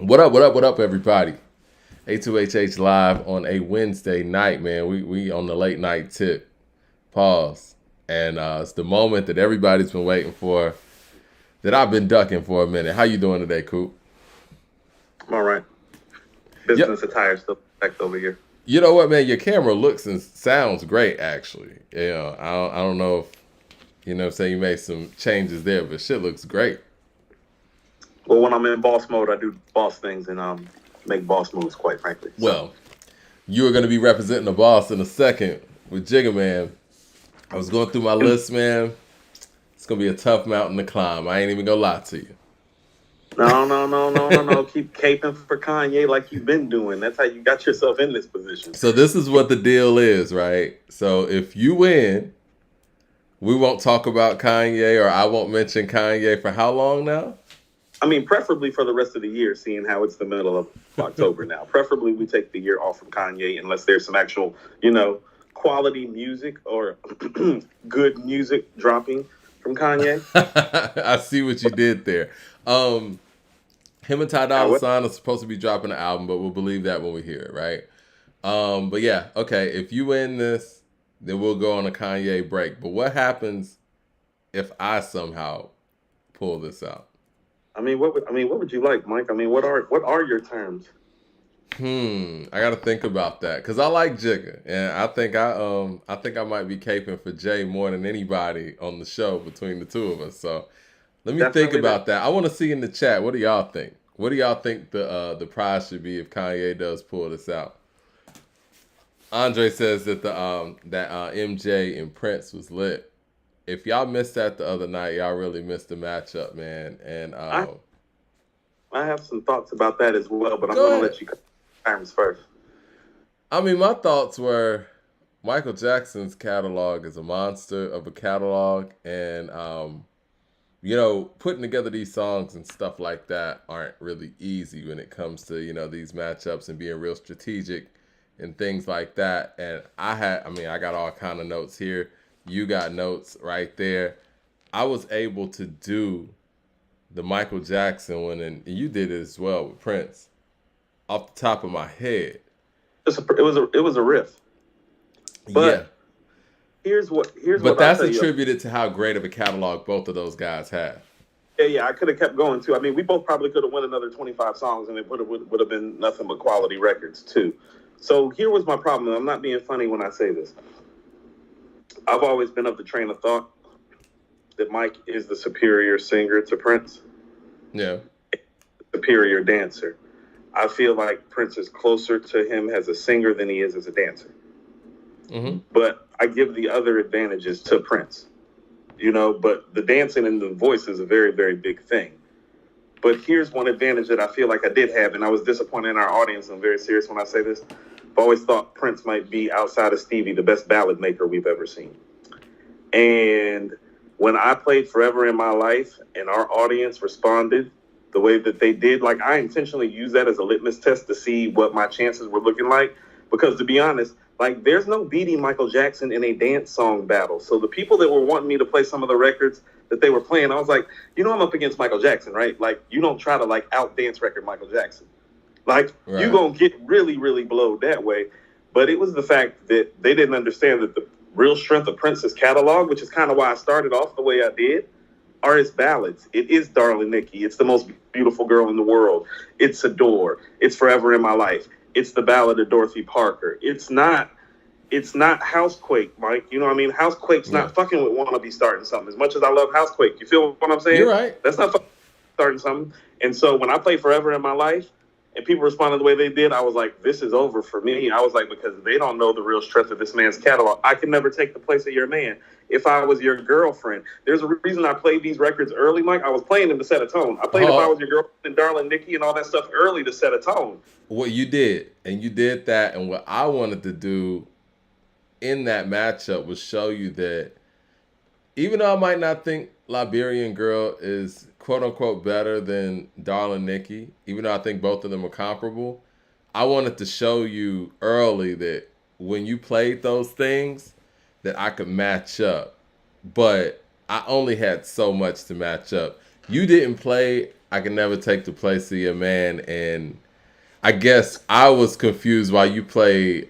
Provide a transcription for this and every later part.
What up, what up, what up, everybody? A2HH live on a Wednesday night, man. We on the late night tip. Pause. And it's the moment that everybody's been waiting for, that I've been ducking for a minute. How you doing today, Coop? I'm all right. Yep. Business attire still back over here. You know what, man? Your camera looks and sounds great, actually. I don't know if, you made some changes there, but shit looks great. Well, when I'm in boss mode, I do boss things and make boss moves. Quite frankly, so Well, you are going to be representing the boss in a second with Jigga Man. I was going through my list, man. It's gonna be a tough mountain to climb. I ain't even gonna lie to you. no. Keep caping for Kanye like you've been doing. That's how you got yourself in this position. So this is what the deal is, right? So if you win, we won't talk about Kanye, or I won't mention Kanye for how long now? I mean, preferably for the rest of the year, seeing how it's the middle of October now. Preferably we take the year off from Kanye unless there's some actual, quality music or good music dropping from Kanye. I see what you did there. Him and Ty Dolla However, Sign are supposed to be dropping an album, but we'll believe that when we hear it, right? But yeah, okay. If you win this, then we'll go on a Kanye break. But what happens if I somehow pull this out? what would you like, Mike? I mean, what are your terms? I gotta think about that because I like Jigga, and I think I might be caping for Jay more than anybody on the show between the two of us. So let me think Definitely that. about that. I want to see in the chat. What do y'all think? What do y'all think the prize should be if Kanye does pull this out? Andre says that the MJ and Prince was lit. If y'all missed that the other night, y'all really missed the matchup, man. And I I have some thoughts about that as well, but I'm go going to ahead. let you come terms first. I mean, my thoughts were Michael Jackson's catalog is a monster of a catalog, and putting together these songs and stuff like that aren't really easy when it comes to these matchups and being real strategic and things like that. And I got all kind of notes here. You got notes right there. I was able to do the Michael Jackson one, and you did it as well with Prince off the top of my head. It was a riff, Yeah, but here's what but I'll that's tell you. attributed to how great of a catalog both of those guys have. Yeah, I could have kept going too. I mean, we both probably could have won another 25 songs, and it would have been nothing but quality records too. So here was my problem. I'm not being funny when I say this. I've always been of the train of thought that Mike is the superior singer to Prince, Yeah. superior dancer. I feel like Prince is closer to him as a singer than he is as a dancer. Mm-hmm. But I give the other advantages to Prince, but the dancing and the voice is a very, very big thing. But here's one advantage that I feel like I did have, and I was disappointed in our audience. I'm very serious when I say this. I've always thought Prince might be, outside of Stevie, the best ballad maker we've ever seen. And when I played Forever in My Life and our audience responded the way that they did, like I intentionally used that as a litmus test to see what my chances were looking like. Because to be honest, like there's no beating Michael Jackson in a dance song battle. So the people that were wanting me to play some of the records that they were playing, I was like, I'm up against Michael Jackson, right? Like you don't try to like out dance record Michael Jackson. Like you Right. gonna get really, really blowed that way. But it was the fact that they didn't understand that the real strength of Prince's catalog, which is kind of why I started off the way I did, are his ballads. It is Darling Nikki. It's The Most Beautiful Girl in the World. It's Adore. It's Forever in My Life. It's the Ballad of Dorothy Parker. It's not Housequake, Mike. You know what I mean? Housequake's Yeah. not fucking with Wanna Be Starting Something. As much as I love Housequake, you feel what I'm You're saying? right. That's not fucking starting something. And so when I played Forever in My Life and people responded the way they did, I was like, this is over for me. I was like, because they don't know the real strength of this man's catalog. I can never take the place of your man. If I was your girlfriend, there's a reason I played these records early, Mike. I was playing them to set a tone. I played If I Oh, Was Your Girlfriend and Darling Nikki and all that stuff early to set a tone. what you did, and you did that, and what I wanted to do in that matchup was show you that even though I might not think Liberian Girl is quote unquote better than Darling Nikki, even though I think both of them are comparable, I wanted to show you early that when you played those things, that I could match up. But I only had so much to match up. You didn't play I Can Never Take the Place of Your Man, and I guess I was confused why you played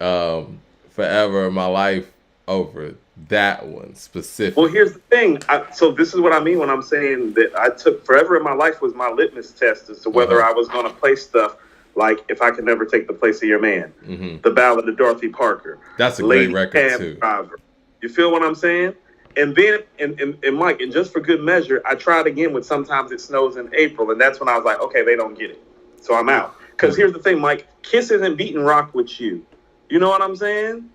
Forever in My Life over that one Well, specifically. here's the thing. So this is what I mean when I'm saying that I took Forever in My Life was my litmus test as to Uh whether huh. I was going to play stuff like If I Could Never Take the Place of Your Man, Hmm. The Ballad of Dorothy Parker, That's a great Lady record Cab too. Driver. You feel what I'm saying? And then, and Mike, and just for good measure, I tried again with Sometimes It Snows in April, and that's when I was like, okay, they don't get it. So I'm out. Because here's the thing, Mike, Kiss isn't beating rock with you. You know what I'm saying?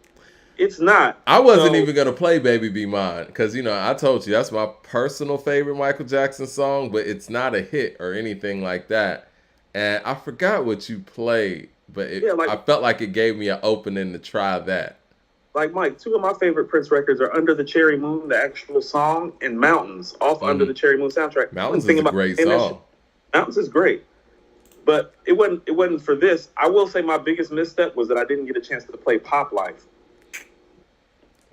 It's not. I wasn't So even gonna play "Baby Be Mine" because I told you that's my personal favorite Michael Jackson song, but it's not a hit or anything like that. And I forgot what you played, but yeah, I felt like it gave me an opening to try that. like Mike, two of my favorite Prince records are Under the Cherry Moon, the actual song, and Mountains, off Under Hmm. the Cherry Moon soundtrack. One Mountains thing is a about great playing that shit, song. Mountains is great. But it wasn't for this. I will say my biggest misstep was that I didn't get a chance to play Pop Life.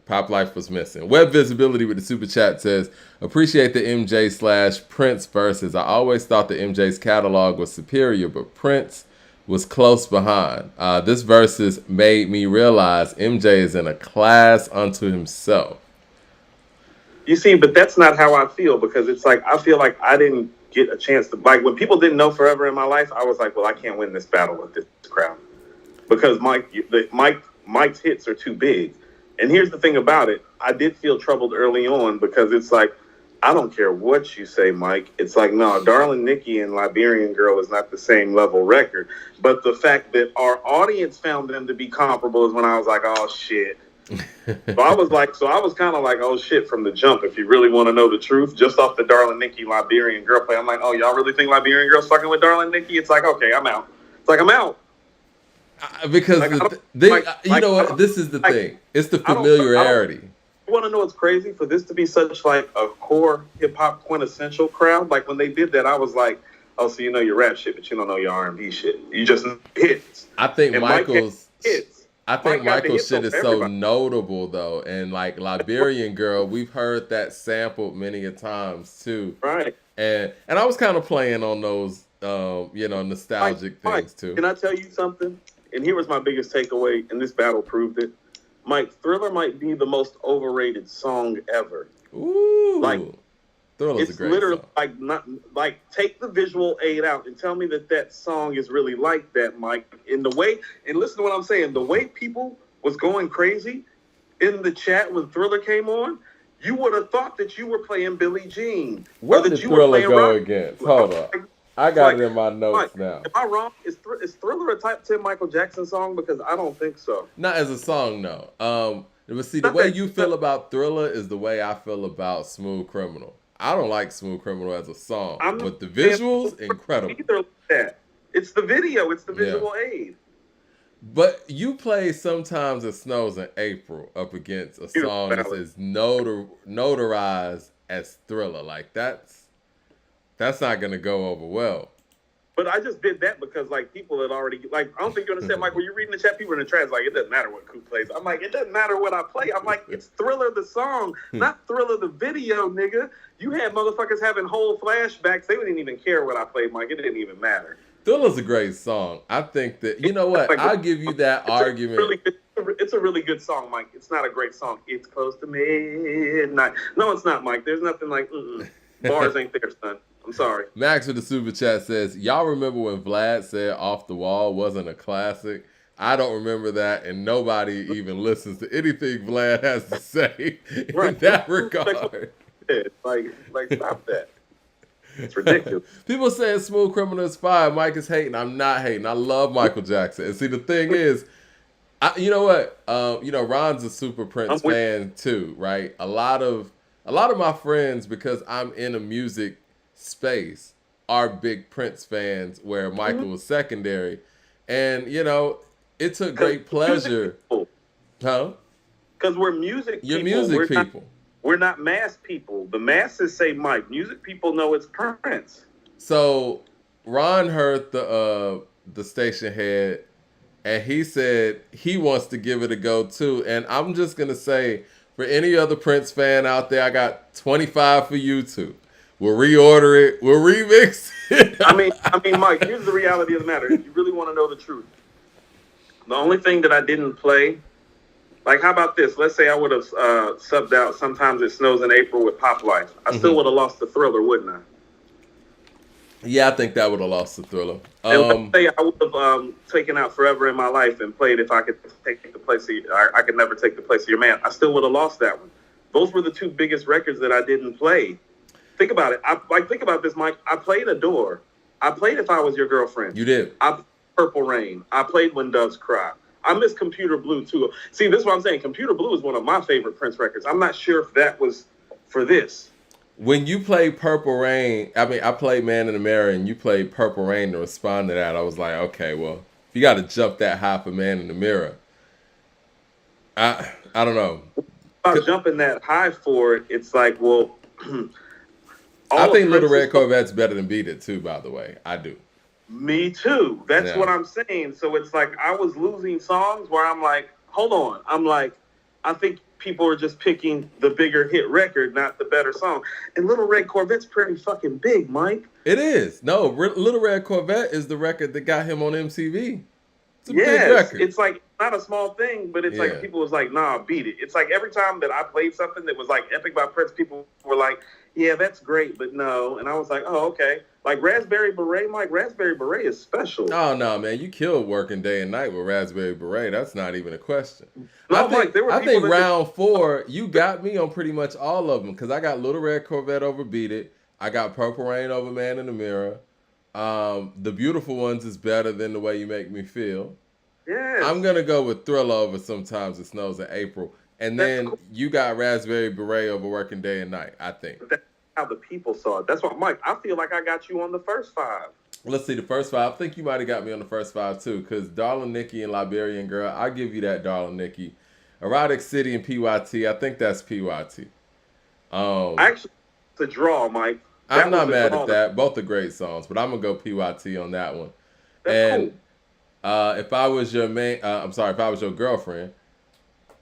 Pop Life was missing. Web Visibility with the super chat says, appreciate the MJ slash Prince verses. I always thought the MJ's catalog was superior, but Prince was close behind. This verses made me realize MJ is in a class unto himself. You see, but that's not how I feel because it's like I feel like I didn't get a chance to like when people didn't know Forever in My Life. I was like, well, I can't win this battle with this crowd because Mike's hits are too big. And here's the thing about it: I did feel troubled early on because it's like I don't care what you say, Mike. It's like no, Darling Nikki and Liberian Girl is not the same level record. But the fact that our audience found them to be comparable is when I was like, oh shit. So I was kind of like, oh shit, from the jump. If you really want to know the truth, just off the Darling Nikki Liberian Girl play, I'm like, oh, y'all really think Liberian Girl's fucking with Darling Nikki? It's like, okay, I'm out. It's like I'm out. Because Like you know what? This is the thing. It's the I don't. familiarity. You want to know what's crazy for this to be such like a core hip hop quintessential crowd? Like when they did that, I was like, oh, so you know your rap shit, but you don't know your R&B shit. You just know hits. I think And Michael's hits. I think Mike got the Michael's hits shit over is so everybody. notable though, and like Liberian Girl, we've heard that sampled many a times too, Right. and I was kind of playing on those, Mike, nostalgic Mike, things too. can I tell you something? And here was my biggest takeaway, and this battle proved it. Mike, Thriller might be the most overrated song ever. Like, Ooh, Thriller's a it's great literally song. like not like take the visual aid out and tell me that that song is really like that, Mike. In the way, and listen to what I'm saying. The way people was going crazy in the chat when Thriller came on, you would have thought that you were playing Billie Jean or What that did you were Thriller playing go rock. against? I'm Hold up, like, I it's got like, it in my Mike, notes now. am I wrong? Is Thriller a type 10 Michael Jackson song? Because I don't think so. Not as a song, no. But see, the Not way that. you feel about Thriller is the way I feel about Smooth Criminal. I don't like Smooth Criminal as a song, I'm not but the saying visuals incredible. either like that. It's the video. It's the Yeah. visual aid. But you play Sometimes It Snows in April up against a Beautiful song that's ballad. as notarized as Thriller. Like that's not gonna go over well. But I just did that because like people had already like I don't think you understand, Mike. When you're reading the chat, people in the chat like it doesn't matter what Coop plays. I'm like it doesn't matter what I play. I'm like it's Thriller the song, not Thriller the video, nigga. You had motherfuckers having whole flashbacks. They didn't even care what I played, Mike. It didn't even matter. Thriller's a great song. I think that you know what? Like I'll give you that argument. it's a really good song, Mike. It's not a great song. It's close to midnight. No, it's not, Mike. There's nothing like bars ain't there, son. I'm sorry. Max with the super chat says, "Y'all remember when Vlad said 'Off the Wall' wasn't a classic? I don't remember that, and nobody even listens to anything Vlad has to say in Right. that regard." Like stop that. It's ridiculous. People saying Smooth Criminal is fire. Mike is hating. I'm not hating. I love Michael Jackson. And see, the thing is, you know what? Ron's a super I'm Prince with fan too, right? A lot of my friends, because I'm in a music space, are big Prince fans. Where Michael was secondary, and it took great pleasure, huh? because we're music Your people. music people. We're not mass people. The masses say Mike. Music people know it's Prince. So Ron heard the station head, and he said he wants to give it a go too. And I'm just gonna say, for any other Prince fan out there, I got 25 for you two. We'll reorder it. We'll remix it. Mike. Here's the reality of the matter. If you really want to know the truth, the only thing that I didn't play, like, how about this? Let's say I would have subbed out "Sometimes It Snows in April" with "Pop Life." I still would have lost the Thriller, wouldn't I? Yeah, I think that would have lost the Thriller. And let's say I would have taken out "Forever in My Life" and played "If I Could Take the Place of I Could Never Take the Place of Your Man." I still would have lost that one. Those were the two biggest records that I didn't play. Think about it. Think about this, Mike. I played "Adore." I played "If I Was Your Girlfriend." You did. I played "Purple Rain." I played "When Doves Cry." I miss "Computer Blue" too. See, this is what I'm saying. "Computer Blue" is one of my favorite Prince records. I'm not sure if that was for this. When you played Purple Rain, I mean, I played Man in the Mirror, and you played Purple Rain to respond to that. I was like, okay, well, if you got to jump that high for Man in the Mirror, I don't know. About jumping that high for it, it's like, well, I think Little Red Corvette's better than Beat It too. By the way, I do. Me too. That's what I'm saying. So it's like I was losing songs where I'm like, hold on. I'm like, I think people are just picking the bigger hit record, not the better song. And Little Red Corvette's pretty fucking big, Mike. It is. No, Little Red Corvette is the record that got him on MTV. It's a big record. It's like not a small thing, but it's like people was like, nah, beat it. It's like every time that I played something that was like epic by Prince, people were like, yeah, that's great, but no. And I was like, oh, okay. Like Raspberry Beret, Mike, Raspberry Beret is special. Oh, no, man. You killed Working Day and Night with Raspberry Beret. That's not even a question. No, I think round 4, you got me on pretty much all of them because I got Little Red Corvette over Beat It. I got Purple Rain over Man in the Mirror. The Beautiful Ones is better than The Way You Make Me Feel. Yeah. I'm going to go with Thriller over Sometimes It Snows in April. And then you got Raspberry Beret over Working Day and Night, I think. That's how the people saw it. That's what, Mike, I feel like I got you on the first 5. Let's see, the first 5. I think you might have got me on the first 5, too, because Darling Nikki and Liberian Girl, I'll give you that, Darling Nikki. Erotic City and PYT, I think that's PYT. Actually, it's a draw, Mike. I'm not mad at that. Both are great songs, but I'm going to go PYT on that one. That's cool. If I was your if I was your girlfriend,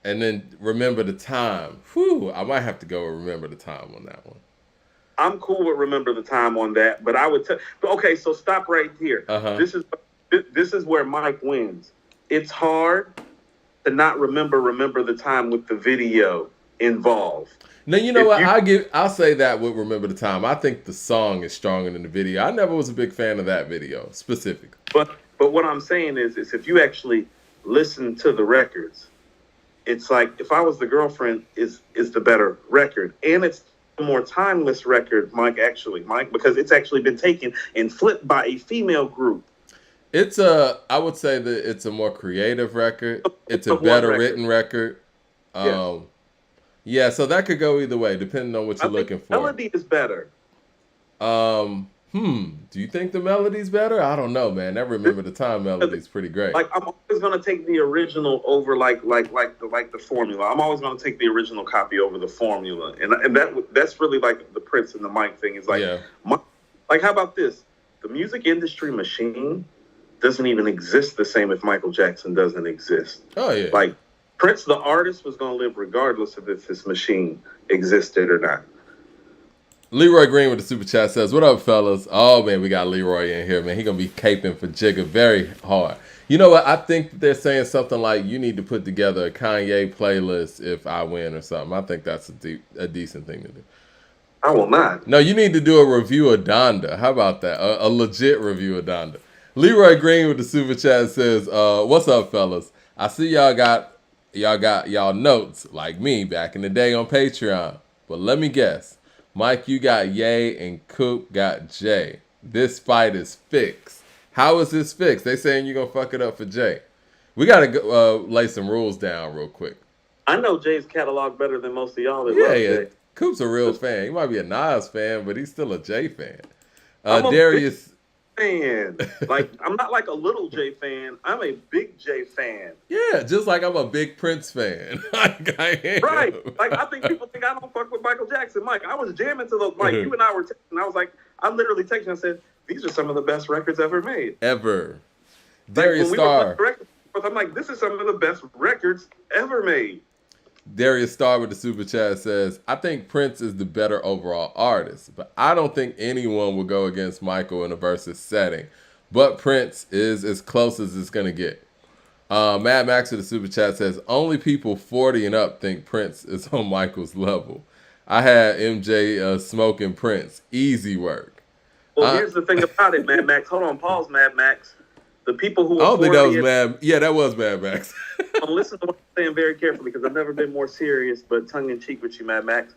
and then Remember the Time. Whew, I might have to go with Remember the Time on that one. I'm cool with Remember the Time on that, but I would okay, so stop right here. This is where Mike wins. It's hard to not remember the Time with the video involved. Now, you know what? I'll say that with Remember the Time. I think the song is stronger than the video. I never was a big fan of that video specifically. But what I'm saying is if you actually listen to the records, it's like If I Was the Girlfriend is the better record. And it's a more timeless record, Mike, because it's actually been taken and flipped by a female group. I would say that it's a more creative record. It's a better written record. Yeah, so that could go either way, depending on what you're looking for. Melody is better. Do you think the melody's better? I don't know, man. That Remember the Time melody's pretty great. Like, I'm always gonna take the original over like the formula. I'm always gonna take the original copy over the formula, and that's really like the Prince and the Mike thing. Is like, like, how about this? The music industry machine doesn't even exist the same if Michael Jackson doesn't exist. Oh yeah. Like, Prince the artist was gonna live regardless of if this machine existed or not. Leroy Green with the super chat says, "What up, fellas?" Oh man, we got Leroy in here, man. He gonna be caping for Jigga very hard. You know what? I think they're saying something like you need to put together a Kanye playlist if I win or something. I think that's a decent thing to do. I will not. No, you need to do a review of Donda. How about that? A legit review of Donda. Leroy Green with the super chat says, "What's up, fellas? I see y'all got y'all notes like me back in the day on Patreon. But let me guess. Mike, you got Ye and Coop got Jay. This fight is fixed. How is this fixed? They saying you're going to fuck it up for Jay. We got to lay some rules down real quick. I know Jay's catalog better than most of y'all that love Jay. Coop's a real fan. He might be a Nas fan, but he's still a Jay fan. Darius... fan. Like, I'm not like a little J fan. I'm a big J fan. Yeah, just like I'm a big Prince fan. Like I am. Right. Like, I think people think I don't fuck with Michael Jackson. Mike, I was jamming to those. Mike, you and I were texting. I was like, I literally texted and I said, these are some of the best records ever made. Ever. Darius Starr. I'm like, this is some of the best records ever made. Darius Starr with the super chat says, I think Prince is the better overall artist, but I don't think anyone will go against Michael in a versus setting. But Prince is as close as it's going to get. Mad Max with the super chat says, only people 40 and up think Prince is on Michael's level. I had MJ smoking Prince. Easy work. Well, here's the thing about it, Mad Max. Hold on, pause, Mad Max. The people who I are don't think that was 40 Mad. Yeah, that was Mad Max. listen to what I'm saying very carefully because I've never been more serious, but tongue in cheek with you, Mad Max.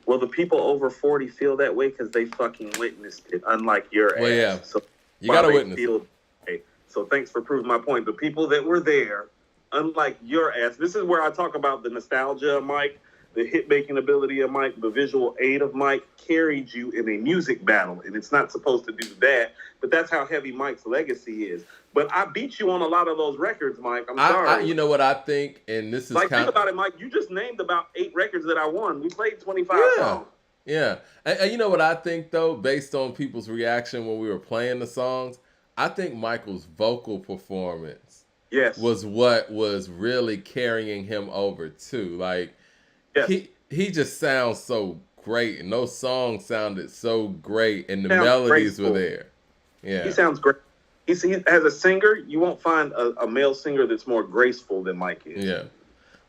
Well, the people over 40 feel that way because they fucking witnessed it, unlike your Well, ass. yeah. So You got to why they witness feel it. that way. So thanks for proving my point. The people that were there, unlike your ass, this is where I talk about the nostalgia of Mike, the hit making ability of Mike, the visual aid of Mike carried you in a music battle, and it's not supposed to do that, but that's how heavy Mike's legacy is. But I beat you on a lot of those records, Mike. I'm sorry. You know what I think, and this is Like, kind think about it, Mike. You just named about 8 records that I won. We played 25 Yeah. songs. Yeah. And you know what I think, though, based on people's reaction when we were playing the songs, I think Michael's vocal performance Yes. was what was really carrying him over, too. Like, Yes. he just sounds so great, and those songs sounded so great, and the Sounds melodies graceful. were there. Yeah. He sounds great. He as a singer, you won't find a male singer that's more graceful than Mike is. Yeah.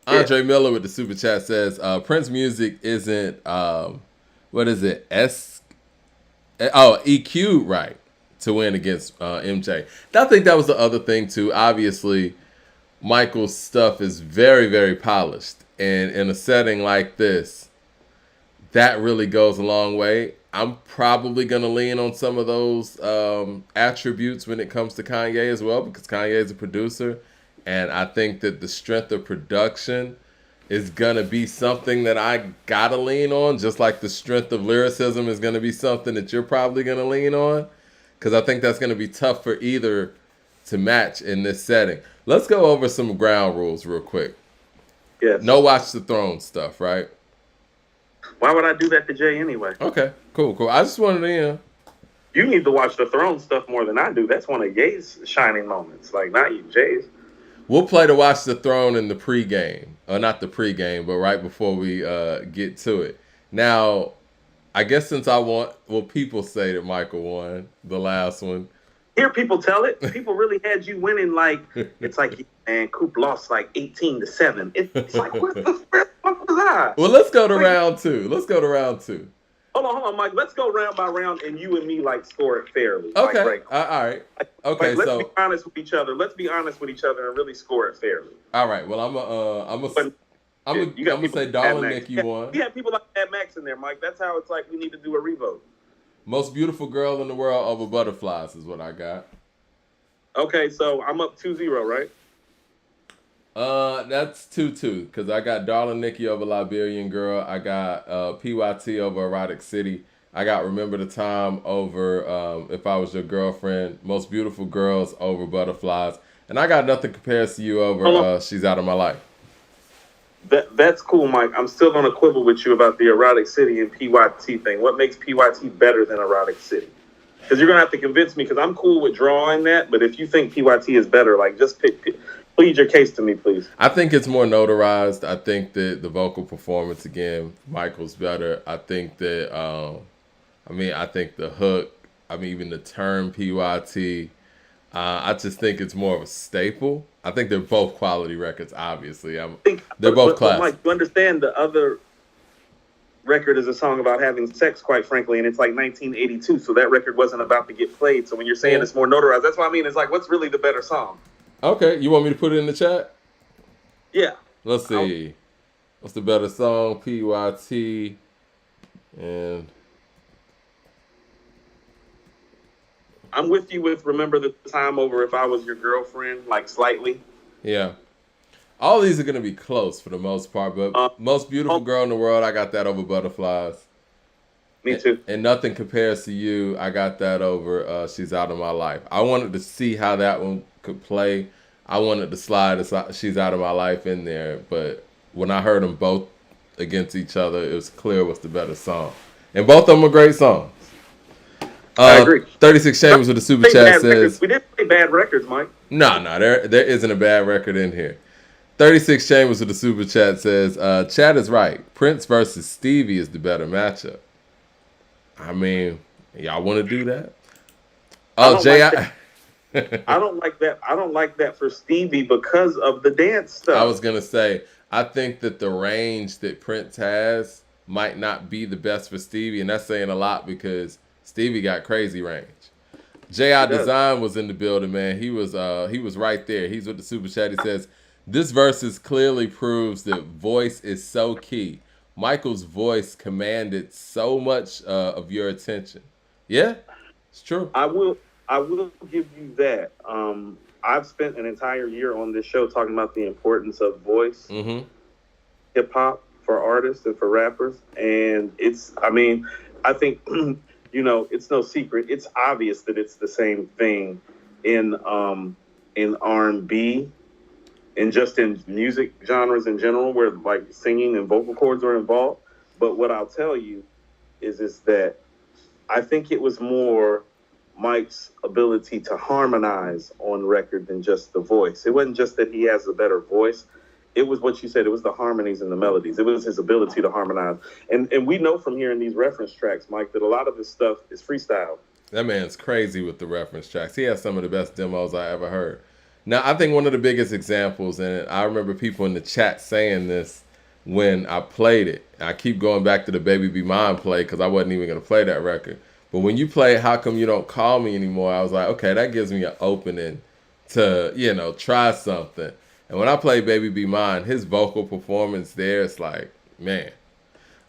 Andre Miller with the super chat says, Prince music isn't, what is it? EQ right to win against MJ. I think that was the other thing too. Obviously, Michael's stuff is very, very polished. And in a setting like this, that really goes a long way. I'm probably going to lean on some of those attributes when it comes to Kanye as well, because Kanye is a producer. And I think that the strength of production is going to be something that I got to lean on, just like the strength of lyricism is going to be something that you're probably going to lean on, because I think that's going to be tough for either to match in this setting. Let's go over some ground rules real quick. Yes. No Watch the Throne stuff, right? Why would I do that to Jay anyway? Okay, cool. I just wanted to, You need to watch the Throne stuff more than I do. That's one of Ye's shining moments. Like, not you, Jay's. We'll play to Watch the Throne in the pregame. Or not the pregame, but right before we get to it. Now, I guess since I want, well, people say that Michael won the last one. Hear people tell it. People really had you winning. Like, it's like, man, Coop lost like 18-7. It's like, what the fuck was I? Well, let's go to round two. Hold on, Mike. Let's go round by round, and you and me like score it fairly. Okay. Like, All right. Okay. Let's be honest with each other. Let's be honest with each other and really score it fairly. All right. Well, I'm gonna say Darling Nikki won. We have people like Mad Max in there, Mike. That's how it's like. We need to do a revote. Most Beautiful Girl in the World over Butterflies is what I got. Okay, so I'm up 2-0, right? That's 2-2 because I got Darling Nikki over Liberian Girl. I got PYT over Erotic City. I got Remember the Time over If I Was Your Girlfriend. Most Beautiful Girls over Butterflies. And I got Nothing Compares to You over She's Out of My Life. That's cool, Mike. I'm still going to quibble with you about the Erotic City and PYT thing. What makes PYT better than Erotic City? Because you're going to have to convince me, because I'm cool with drawing that, but if you think PYT is better, like, just plead your case to me, please. I think it's more notarized. I think that the vocal performance, again, Michael's better. I think that, I think the hook, even the term PYT, I just think it's more of a staple. I think they're both quality records, obviously. They're both classic. Mike, you understand the other record is a song about having sex, quite frankly, and it's like 1982, so that record wasn't about to get played. So when you're saying it's more notarized, that's what I mean. It's like, what's really the better song? Okay, you want me to put it in the chat? Yeah. Let's see. What's the better song? PYT and... I'm with you with Remember the Time over If I Was Your Girlfriend, like slightly. Yeah. All these are going to be close for the most part, but Most Beautiful Girl in the World, I got that over Butterflies. Me too. And Nothing Compares to You, I got that over She's Out of My Life. I wanted to see how that one could play. I wanted to slide She's Out of My Life in there, but when I heard them both against each other, it was clear what's the better song. And both of them are great songs. I agree. 36 Chambers with the super chat says... We didn't play bad records, Mike. No, there isn't a bad record in here. 36 Chambers with the super chat says, Chad is right. Prince versus Stevie is the better matchup. I mean, y'all want to do that? I Oh, don't like that. Jay, I don't like that. I don't like that for Stevie because of the dance I stuff. was going to say, I think that the range that Prince has might not be the best for Stevie, and that's saying a lot because Stevie got crazy range. He J.I. does. Design was in the building, man. He was right there. He's with the super chat. He says, "This versus clearly proves that voice is so key. Michael's voice commanded so much of your attention." Yeah, it's true. I will. I will give you that. I've spent an entire year on this show talking about the importance of voice, Mm-hmm. hip hop for artists and for rappers, and it's. I mean, I think it's no secret. It's obvious that it's the same thing in R&B and just in music genres in general, where like singing and vocal cords are involved. But what I'll tell you is that I think it was more Mike's ability to harmonize on record than just the voice. It wasn't just that he has a better voice. It was what you said. It was the harmonies and the melodies. It was his ability to harmonize. And we know from hearing these reference tracks, Mike, that a lot of his stuff is freestyle. That man's crazy with the reference tracks. He has some of the best demos I ever heard. Now, I think one of the biggest examples, and I remember people in the chat saying this when I played it. I keep going back to the Baby Be Mine play because I wasn't even going to play that record. But when you play How Come You Don't Call Me Anymore, I was like, okay, that gives me an opening to, try something. And when I play Baby Be Mine, his vocal performance there, it's like, man.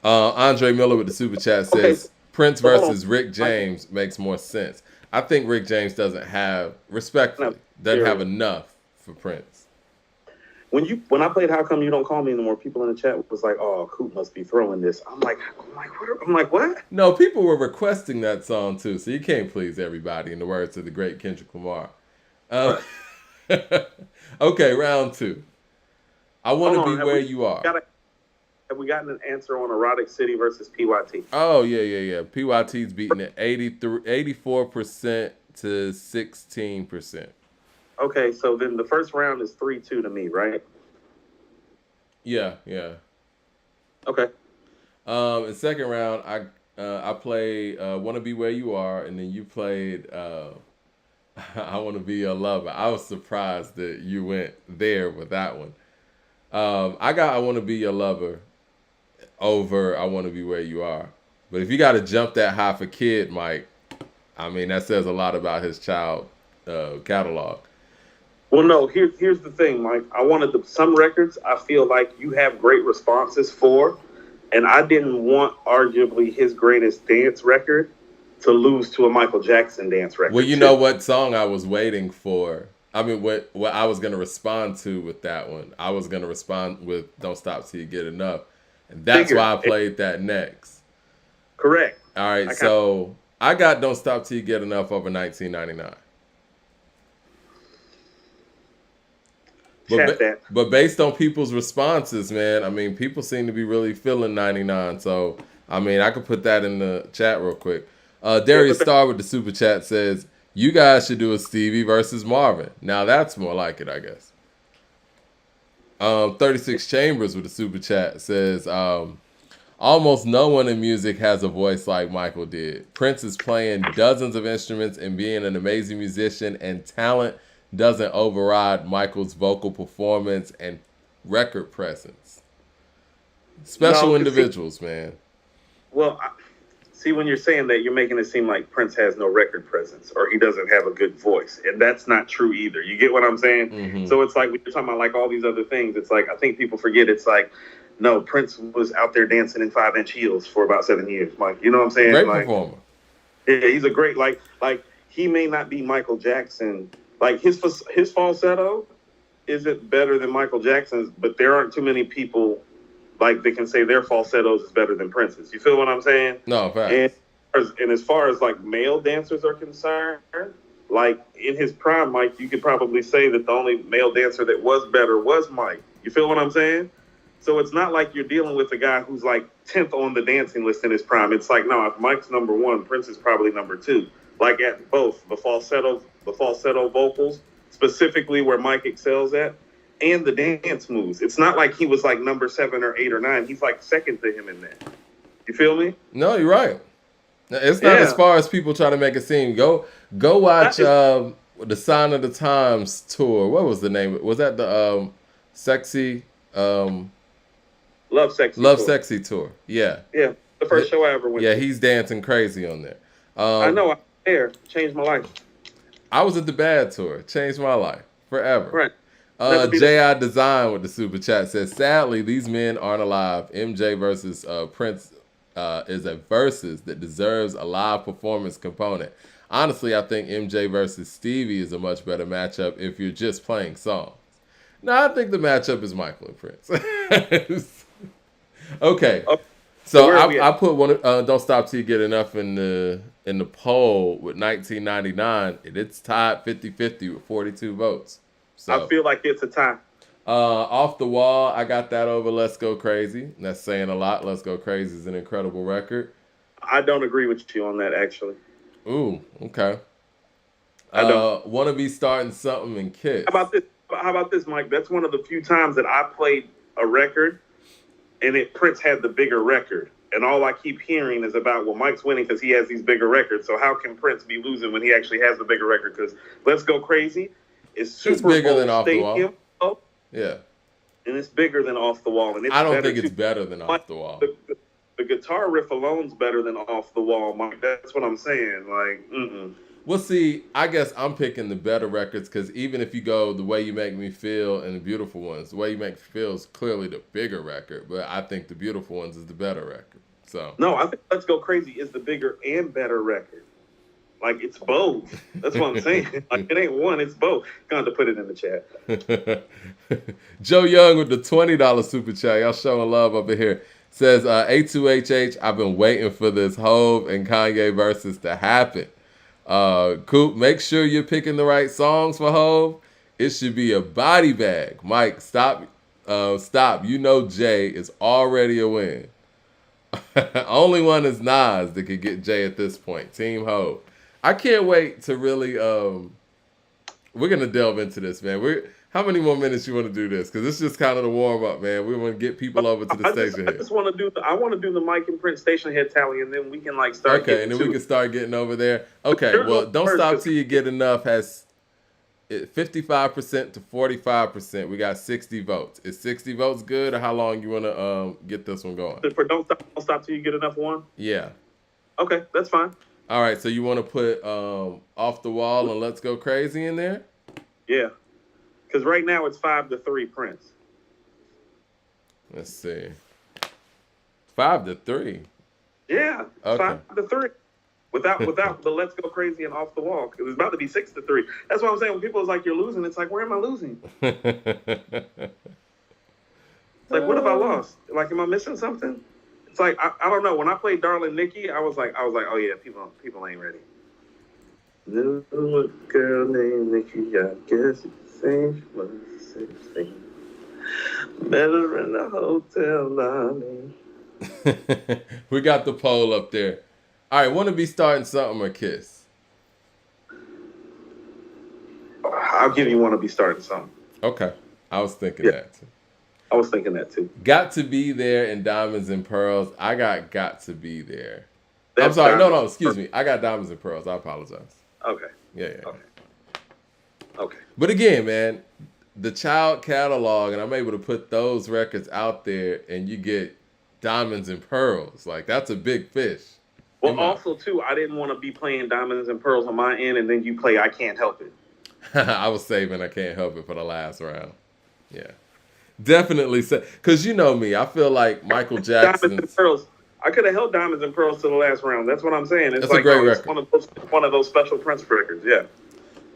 Andre Miller with the super chat Okay, says Prince so hold on. versus Rick James makes more sense. I think Rick James doesn't have, Now, respectfully, doesn't have enough for Prince. when I played How Come You Don't Call Me Anymore, people in the chat was like, "Oh, Coop must be throwing this." What? No, people were requesting that song too, so you can't please everybody. In the words of the great Kendrick Lamar. Um, okay, round two. I want Hold to on, be where you are. have we gotten an answer on Erotic City versus PYT? Oh yeah. PYT's beating it 84% to 16%. Okay, so then the first round is 3-2 to me, right? Yeah. Okay. In second round, I played "Wanna Be Where You Are," and then you played "I Want to Be Your Lover." I was surprised that you went there with that one. I got "I Want to Be Your Lover" over "I Want to Be Where You Are," but if you got to jump that high for Kid Mike, I mean that says a lot about his child catalog. Well, no. Here's the thing, Mike. Some records. I feel like you have great responses for, and I didn't want arguably his greatest dance record to lose to a Michael Jackson dance record. Well, you know what song I was waiting for? I mean, what I was gonna respond to with that one. I was gonna respond with "Don't Stop Till You Get Enough," and that's why I played that next. Correct. All right, so I got "Don't Stop Till You Get Enough" over 1999. But based on people's responses, man, I mean, people seem to be really feeling 99. So, I mean, I could put that in the chat real quick. Darius Starr with the super chat says, you guys should do a Stevie versus Marvin. Now, that's more like it, I guess. 36 Chambers with the super chat says, almost no one in music has a voice like Michael did. Prince is playing dozens of instruments and being an amazing musician, and talent doesn't override Michael's vocal performance and record presence. Special individuals, man. Well, see, when you're saying that, you're making it seem like Prince has no record presence or he doesn't have a good voice. And that's not true either. You get what I'm saying? Mm-hmm. So it's like when you're talking about like all these other things, it's like I think people forget it's like, no, Prince was out there dancing in 5-inch heels for about 7 years. Like, you know what I'm saying? Great performer. Yeah, he's a great, like he may not be Michael Jackson. Like his falsetto isn't better than Michael Jackson's, but there aren't too many people like they can say their falsettos is better than Prince's. You feel what I'm saying? No, fact. And as far as like male dancers are concerned, like in his prime, Mike, you could probably say that the only male dancer that was better was Mike. You feel what I'm saying? So it's not like you're dealing with a guy who's like 10th on the dancing list in his prime. It's like, no, if Mike's number one, Prince is probably number two. Like at both the falsetto vocals, specifically where Mike excels at, and the dance moves. It's not like he was like number 7 or 8 or 9. He's like second to him in that. You feel me? No, you're right. It's not as Yeah. far as people try to make it seem. Go watch That is the Sign of the Times tour. What was the name? Was that the sexy Love Sexy Love Tour. Sexy tour? Yeah, Yeah. The first show I ever went yeah. to. He's dancing crazy on there. I know. I was there. Changed my life. I was at the Bad tour. Changed my life forever. Right. Never be the J.I. Design with the super chat says, sadly, these men aren't alive. MJ versus Prince is a versus that deserves a live performance component. Honestly, I think MJ versus Stevie is a much better matchup if you're just playing songs. No, I think the matchup is Michael and Prince. Okay. Oh, so So where are we I at? put one. Don't stop till you get enough in the poll with 1999, and it's tied 50-50 with 42 votes. I So feel like it's a tie. Off the Wall, I got that over Let's Go Crazy. That's saying a lot. Let's Go Crazy is an incredible record. I don't agree with you on that, actually. Ooh, okay. I don't. Want to be starting something and Kiss. How about this? How about this, Mike? That's one of the few times that I played a record and Prince had the bigger record. And all I keep hearing is about, well, Mike's winning because he has these bigger records. So how can Prince be losing when he actually has the bigger record? Because Let's Go Crazy is Super bigger Bowl than Off the Stadium. Wall. Yeah. And it's bigger than Off the Wall. And it's I don't better think it's too. better than Off the Wall. The guitar riff alone's better than Off the Wall, Mike. That's what I'm saying. Like, mm-mm. Well, see, I guess I'm picking the better records because even if you go The Way You Make Me Feel and The Beautiful Ones, The Way You Make Me Feel is clearly the bigger record, but I think The Beautiful Ones is the better record. So No, I think Let's Go Crazy is the bigger and better record. Like, it's both. That's what I'm saying. Like, it ain't one, it's both. Going to put it in the chat. Joe Young with the $20 super chat. Y'all showing love over here. Says, A2HH, I've been waiting for this Hove and Kanye versus to happen. Coop, make sure you're picking the right songs for Hove. It should be a body bag. Mike, stop. Stop. You know Jay is already a win. Only one is Nas that could get Jay at this point. Team Hove. I can't wait to really. We're gonna delve into this, man. How many more minutes you want to do this? Because it's just kind of the warm up, man. We want to get people over to the station. I just want to do. I want to do the Mike and Prince station head tally, and then we can like start. Okay, and then we can start getting over there. Okay, well, don't stop till you get enough. Has 55% to 45%. We got 60 votes. Is 60 votes good, or how long you want to get this one going? Don't stop till you get enough one. Yeah. Okay, that's fine. All right, so you want to put Off the Wall and Let's Go Crazy in there? Yeah, because right now it's 5-3 Prince. Let's see. 5-3. Yeah, okay. 5-3. Without the Let's Go Crazy and Off the Wall, because it's about to be 6-3. That's what I'm saying. When people is like, you're losing, it's like, where am I losing? It's like, what have I lost? Like, am I missing something? It's like, I don't know. When I played Darling Nikki, I was like, oh yeah, people ain't ready. New girl named Nikki, I guess you could say she was the 16. Better in the hotel lobby. We got the poll up there. All right, want to be starting something or Kiss? I'll give you one to be starting something. Okay, I was thinking that too. I was thinking that too. Got to Be There and Diamonds and Pearls. I got to Be there. I'm sorry. No, excuse me. I got Diamonds and Pearls. I apologize. Okay. Yeah. Okay. But again, man, the child catalog, and I'm able to put those records out there, and you get Diamonds and Pearls. Like, that's a big fish. Well, also, too, I didn't want to be playing Diamonds and Pearls on my end, and then you play I Can't Help It. I was saving I Can't Help It for the last round. Yeah. Definitely. Because you know me. I feel like Michael Jackson. Diamonds and Pearls. I could have held Diamonds and Pearls to the last round. That's what I'm saying. It's That's like, a great record. One of those special Prince records, yeah.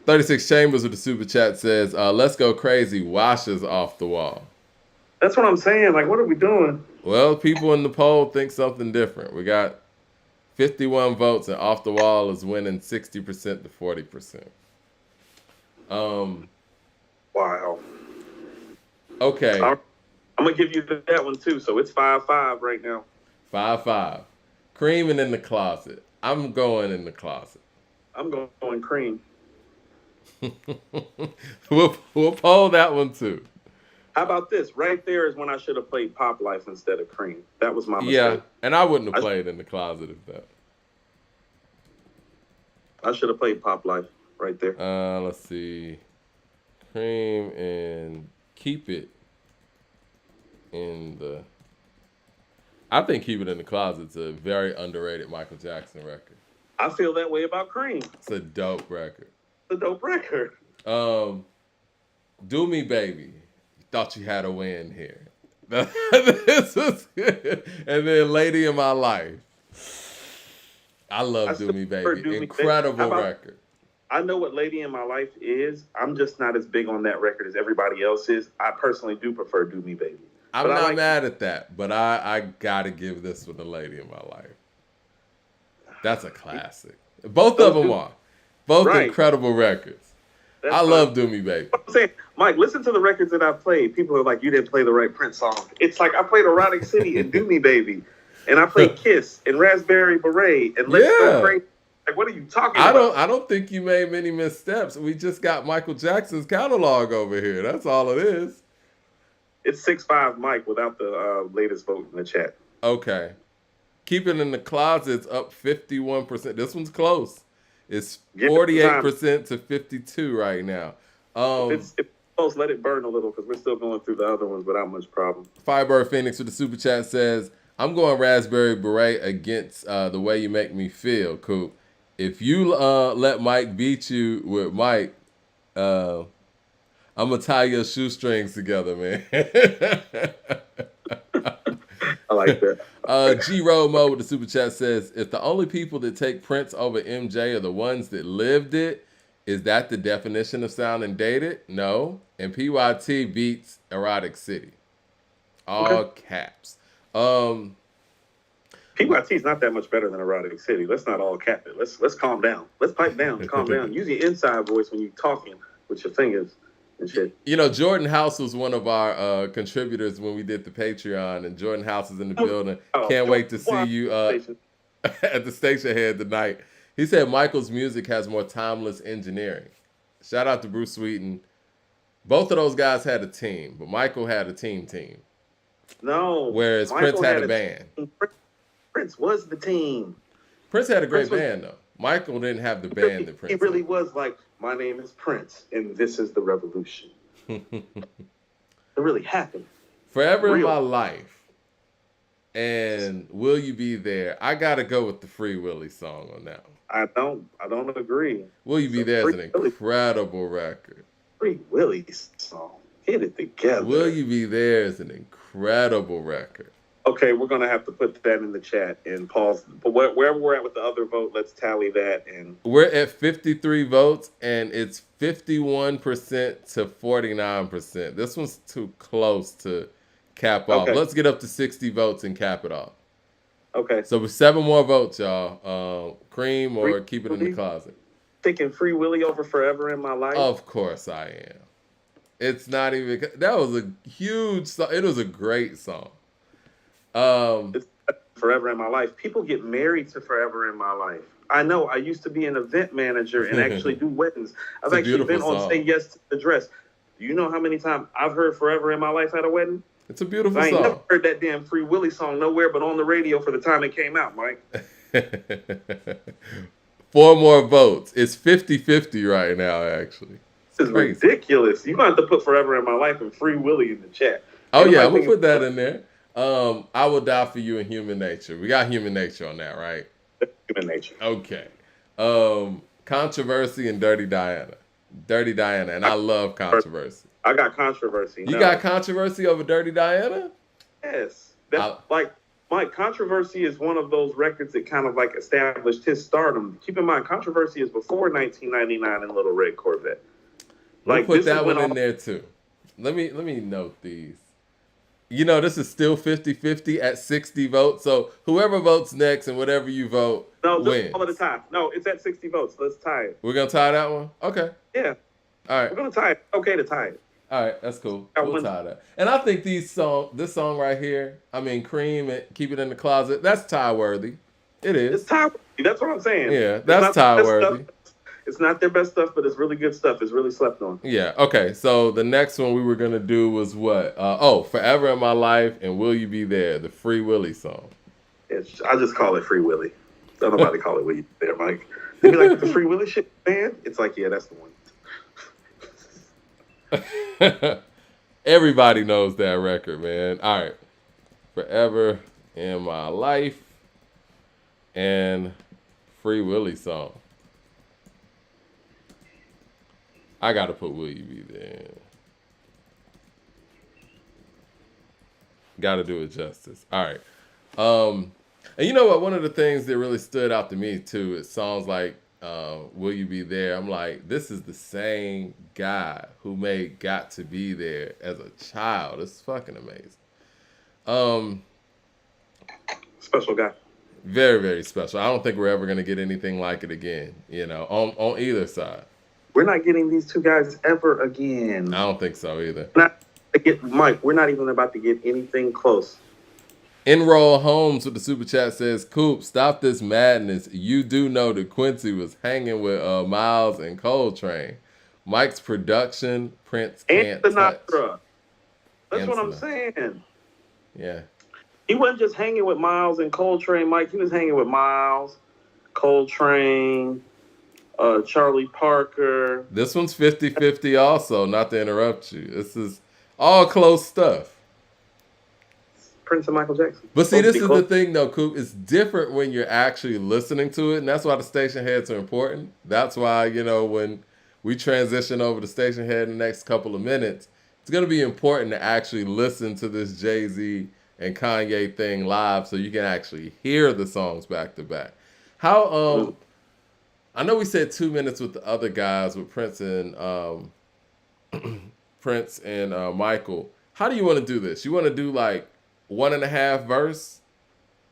36 Chambers with the super chat says, Let's Go Crazy washes Off the Wall. That's what I'm saying. Like, what are we doing? Well, people in the poll think something different. We got 51 votes, and Off the Wall is winning 60% to 40%. Wow. Okay. I'm going to give you that one, too. So it's 5-5 right now. 5-5. Creaming in the closet. I'm going in the closet. I'm going Cream. We'll poll that one, too. How about this? Right there is when I should have played Pop Life instead of Cream. That was my Yeah, mistake. and I wouldn't have I, played in the closet if that. I should have played Pop Life right there. Let's see, Cream and Keep It in the. I think Keep It in the Closet's a very underrated Michael Jackson record. I feel that way about Cream. It's a dope record. It's a dope record. Um, Do Me Baby. Thought you had a win here. This is good. And then Lady in My Life. I I love Do still Me prefer Baby. Do Me Baby. How Incredible about record. I know what Lady in My Life is. I'm just not as big on that record as everybody else is. I personally do prefer Do Me Baby. But I'm I not like mad at that, but I gotta give this one to Lady in My Life. That's a classic. Both of those them two. are. Both Right. incredible records. That's I fine. love Do Me Baby. I'm saying, Mike, listen to the records that I've played. People are like, you didn't play the right Prince song. It's like I played Erotic City and Do Me Baby. And I played Kiss and Raspberry Beret and Let's Go Yeah. Crazy. Like, what are you talking about? I don't think you made many missteps. We just got Michael Jackson's catalog over here. That's all it is. It's 6'5" Mike without the latest vote in the chat. Okay. Keep It in the Closet's up 51%. This one's close. It's Give it some time. 48% to 52 right now. If it's close, let it burn a little because we're still going through the other ones without much problem. Firebird Phoenix with the super chat says, I'm going Raspberry Beret against The Way You Make Me Feel, Coop. If you let Mike beat you with Mike, I'm going to tie your shoestrings together, man. I like that. G Road Mo with the super chat says, if the only people that take Prince over MJ are the ones that lived it, is that the definition of sounding dated? No. And PYT beats Erotic City. All caps. PYT is not that much better than Erotic City. Let's not all cap it. Let's calm down. Let's pipe down. Calm down. Use your inside voice when you're talking with your fingers and shit. You know, Jordan House was one of our contributors when we did the Patreon, and Jordan House is in the building. Can't wait to see you at the station head tonight. He said Michael's music has more timeless engineering. Shout out to Bruce Sweeten. Both of those guys had a team, but Michael had a team. No. Whereas Michael Prince had a band. Prince was the team. Prince had a great band, though. Michael didn't have the band that Prince He really was like, my name is Prince, and this is the revolution. It really happened. Forever in My Life and Will You Be There, I got to go with the Free Willy song on that one. I don't agree. Will You Be There is an incredible record. Free Willy's song. Get it together. Will You Be There is an incredible record. Okay, we're gonna have to put that in the chat and pause. But wherever we're at with the other vote, let's tally that. And we're at 53 votes, and it's 51% to 49%. This one's too close to cap off. Let's get up to 60 votes and cap it off. Okay. So with 7 more votes, y'all. Cream or Keep It in the Closet. Taking Free Willy over Forever in My Life? Of course I am. It's not even... That was a huge song. It was a great song. It's Forever in My Life. People get married to Forever in My Life. I know. I used to be an event manager and actually do weddings. I've actually been on Say Yes to the Dress. Do you know how many times I've heard Forever in My Life at a wedding? It's a beautiful I ain't song. never heard that damn Free Willy song nowhere but on the radio for the time it came out, Mike. 4 more votes. It's 50-50 right now, actually. This is ridiculous. You're going to have to put Forever in My Life and Free Willy in the chat. Oh, yeah. I'm going to put that in there. I Will Die For You in Human Nature. We got Human Nature on that, right? Human Nature. Okay. Controversy and Dirty Diana. Dirty Diana, and I love Controversy. I got Controversy. You got Controversy over Dirty Diana? Yes. Mike, Controversy is one of those records that kind of like established his stardom. Keep in mind, Controversy is before 1999 and Little Red Corvette. Like, put that one in there too. Let me note these. You know, this is still 50-50 at 60 votes. So whoever votes next and whatever you vote wins. All of the time. No, it's at 60 votes. Let's tie it. We're going to tie that one? Okay. Yeah. All right. We're going to tie it. Okay to tie it. All right. That's cool. We'll tie that. And I think this song right here, Cream and Keep It in the Closet, that's tie worthy. It is. It's tie worthy. That's what I'm saying. Yeah, that's tie worthy. It's not their best stuff, but it's really good stuff. It's really slept on. Yeah. Okay. So the next one we were gonna do was what? Forever in My Life and Will You Be There, the Free Willy song. I just call it Free Willy. Don't nobody call it Will You Be There, Mike. They be like, the Free Willy shit, man. It's like, yeah, that's the one. Everybody knows that record, man. All right. Forever in My Life and Free Willy song. I gotta put Will You Be There. Gotta do it justice. All right. And you know what? One of the things that really stood out to me too is songs like Will You Be There? I'm like, this is the same guy who made Got to Be There as a child. It's fucking amazing. Special guy. Very, very special. I don't think we're ever gonna get anything like it again, on either side. We're not getting these two guys ever again. I don't think so either. Mike, we're not even about to get anything close. Enroll Holmes with the super chat says, Coop, stop this madness. You do know that Quincy was hanging with Miles and Coltrane. Mike's production, Prince can't touch. That's what I'm saying. Yeah. He wasn't just hanging with Miles and Coltrane, Mike. He was hanging with Miles, Coltrane, Charlie Parker. This one's 50-50 also, not to interrupt you. This is all close stuff. Prince and Michael Jackson. But see, this is the thing, though, Coop. It's different when you're actually listening to it, and that's why the station heads are important. That's why, when we transition over to station head in the next couple of minutes, it's going to be important to actually listen to this Jay-Z and Kanye thing live so you can actually hear the songs back to back. How, I know we said 2 minutes with the other guys, with Prince and Michael. How do you want to do this? You want to do like 1.5 verse,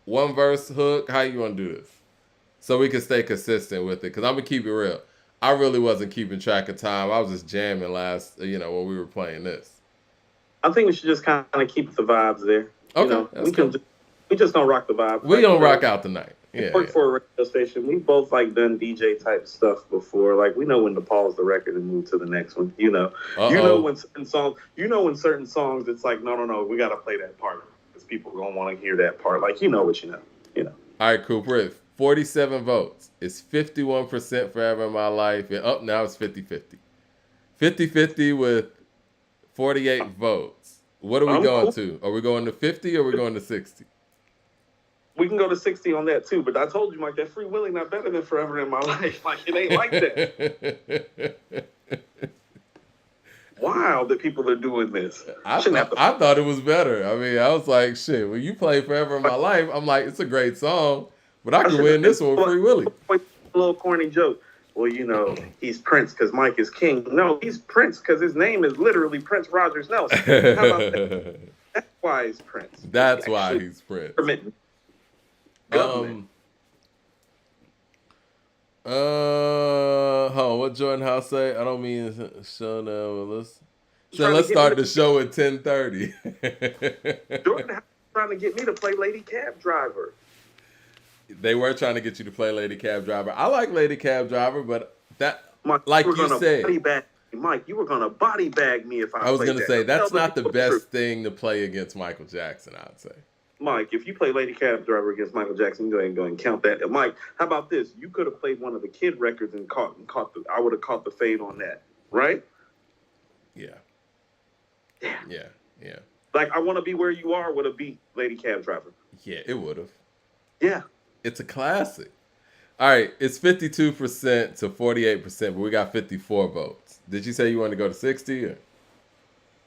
1 verse hook? How you want to do this? So we can stay consistent with it. Because I'm going to keep it real. I really wasn't keeping track of time. I was just jamming when we were playing this. I think we should just kind of keep the vibes there. Okay. We just gonna rock the vibe. We gonna rock out the night. Yeah. Work for a radio station. We both done DJ type stuff before. Like we know when to pause the record and move to the next one. You know when certain songs it's like no, we gotta play that part because people are gonna want to hear that part. Like you know what you know. All right, cool. We're at 47 votes. It's 51% Forever in My Life, and up now it's 50-50. 50-50 with 48 votes. What are we going to? Are we going to 50 or are we going to 60? We can go to 60 on that too, but I told you, Mike, that Free Willy not better than Forever in My Life. Like it ain't like that. Wow, that people are doing this. I thought it was better. I mean, I was like, shit, when you play Forever in My Life, I'm like, it's a great song, but I can win this one with Free Willy. A little corny joke. Well, he's Prince because Mike is king. No, he's Prince because his name is literally Prince Rogers Nelson. How about that? That's why he's Prince. That's why he's Prince. Government. What Jordan House say? I don't mean to show now. Let's start the show at 10:30. Jordan House trying to get me to play Lady Cab Driver. They were trying to get you to play Lady Cab Driver. I like Lady Cab Driver, but that, Mike, like you said, Mike, you were gonna body bag me if I. was gonna say that's not the best thing to play against Michael Jackson. I'd say. Mike, if you play Lady Cab Driver against Michael Jackson, go ahead and go and count that. Mike, how about this? You could have played one of the Kid records and I would have caught the fade on that, right? Yeah. Like I Want to Be Where You Are would have beat Lady Cab Driver. Yeah, it would have. Yeah. It's a classic. All right, it's 52% to 48%, but we got 54 votes. Did you say you wanted to go to 60? Or?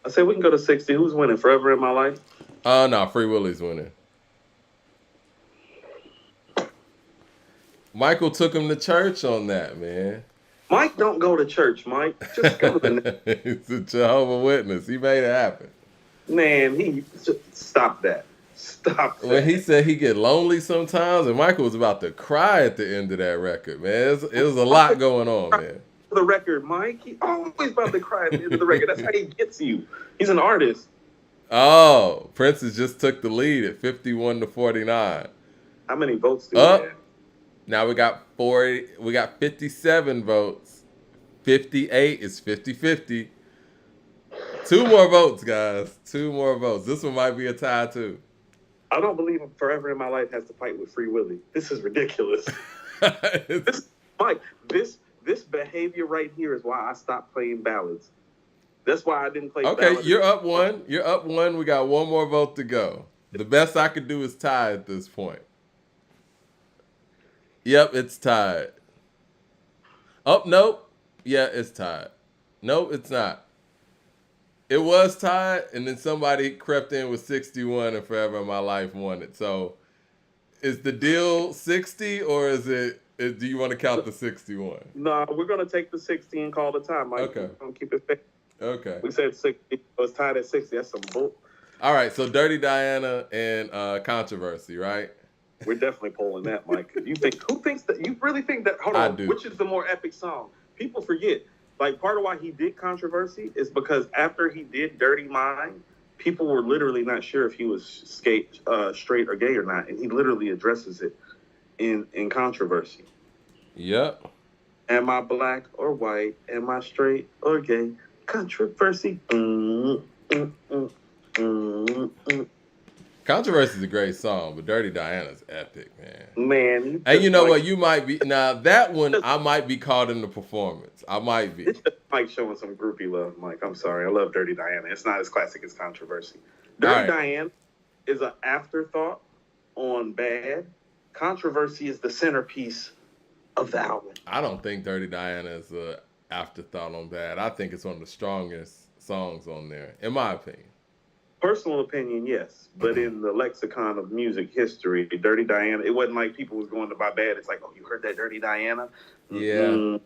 I said we can go to 60. Who's winning? Forever in My Life? No, Free Willy's winning. Michael took him to church on that, man. Mike don't go to church, Mike. Just go to the He's a Jehovah's Witness. He made it happen. Man, stop that. Stop that. When he said he get lonely sometimes, and Michael was about to cry at the end of that record, man. It was a lot going on, man. The record, Mike. He always about to cry at the end of the record. That's how he gets you. He's an artist. Oh, Prince just took the lead at 51 to 49. How many votes do we have? Now we got 40. We got 57 votes. 58 is 50-50. Two more votes, guys. Two more votes. This one might be a tie too. I don't believe Forever in My Life has to fight with Free Willy. This is ridiculous. This, Mike, this behavior right here is why I stopped playing ballads. That's why I didn't play Okay, ballads. you're up one. You're up one. We got one more vote to go. The best I could do is tie at this point. Yep, it's tied. Oh, nope. Yeah, it's tied. Nope, it's not. It was tied, and then somebody crept in with 61 and Forever in My Life won it. So is the deal 60 or do you want to count the 61? No, we're going to take the 60 and call the time, Mike. Okay. We're going to keep it fair. Okay. We said 60. It was tied at 60. That's some bull. All right, so Dirty Diana and Controversy, right? We're definitely polling that, Mike. Who thinks that? You really think that? Hold on. I do. Which is the more epic song? People forget. Like, part of why he did Controversy is because after he did Dirty Mind, people were literally not sure if he was straight or gay or not, and he literally addresses it in Controversy. Yep. Am I black or white? Am I straight or gay? Controversy. Controversy is a great song, but Dirty Diana's epic, man. Man. And you know what? You might be now that one. I might be caught in the performance. I might be. It's just Mike showing some groupie love, Mike. I'm sorry. I love Dirty Diana. It's not as classic as Controversy. Dirty Diana is an afterthought on Bad. Controversy is the centerpiece of the album. I don't think Dirty Diana is an afterthought on Bad. I think it's one of the strongest songs on there, in my opinion. Personal opinion, yes. But in the lexicon of music history, Dirty Diana, it wasn't like people was going to buy Bad. It's like, oh, you heard that Dirty Diana? Yeah.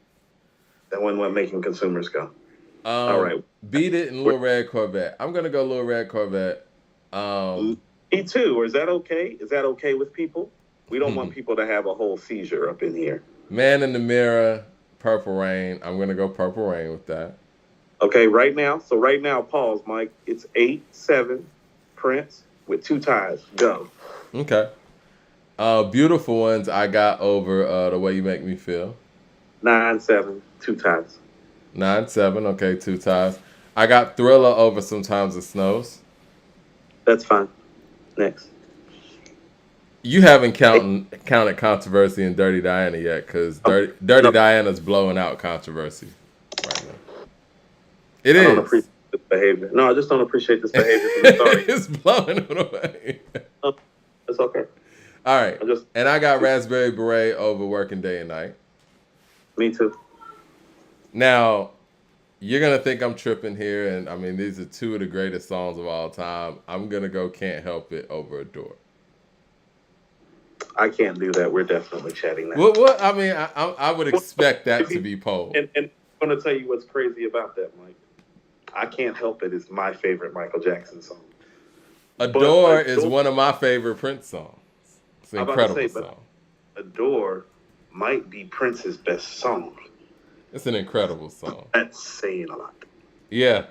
That wasn't what making consumers go. All right. Beat It and Little Red Corvette. I'm going to go Little Red Corvette. Me too. Or is that okay? Is that okay with people? We don't want people to have a whole seizure up in here. Man in the Mirror, Purple Rain. I'm going to go Purple Rain with that. Okay, right now, pause, Mike. It's 8-7, Prince, with 2 ties. Go. Okay. Beautiful Ones, I got over The Way You Make Me Feel. 9-7, 2 ties. 9-7, okay, 2 ties. I got Thriller over Sometimes It Snows. That's fine. Next. You haven't counted Controversy and Dirty Diana yet, because Dirty Diana's blowing out Controversy right now. I don't appreciate this behavior. No, I just don't appreciate this behavior from the start. It's blowing it away. It's okay. All right. And I got Raspberry Beret over Working Day and Night. Me too. Now, you're going to think I'm tripping here, and I mean, these are 2 of the greatest songs of all time. I'm going to go Can't Help It over Adore. I can't do that. We're definitely chatting now. What? I mean, I would expect that to be polled. And I'm going to tell you what's crazy about that, Mike. I Can't Help It is my favorite Michael Jackson song. Adore is one of my favorite Prince songs. It's an incredible song. Adore might be Prince's best song. It's an incredible song. That's saying a lot. Yeah.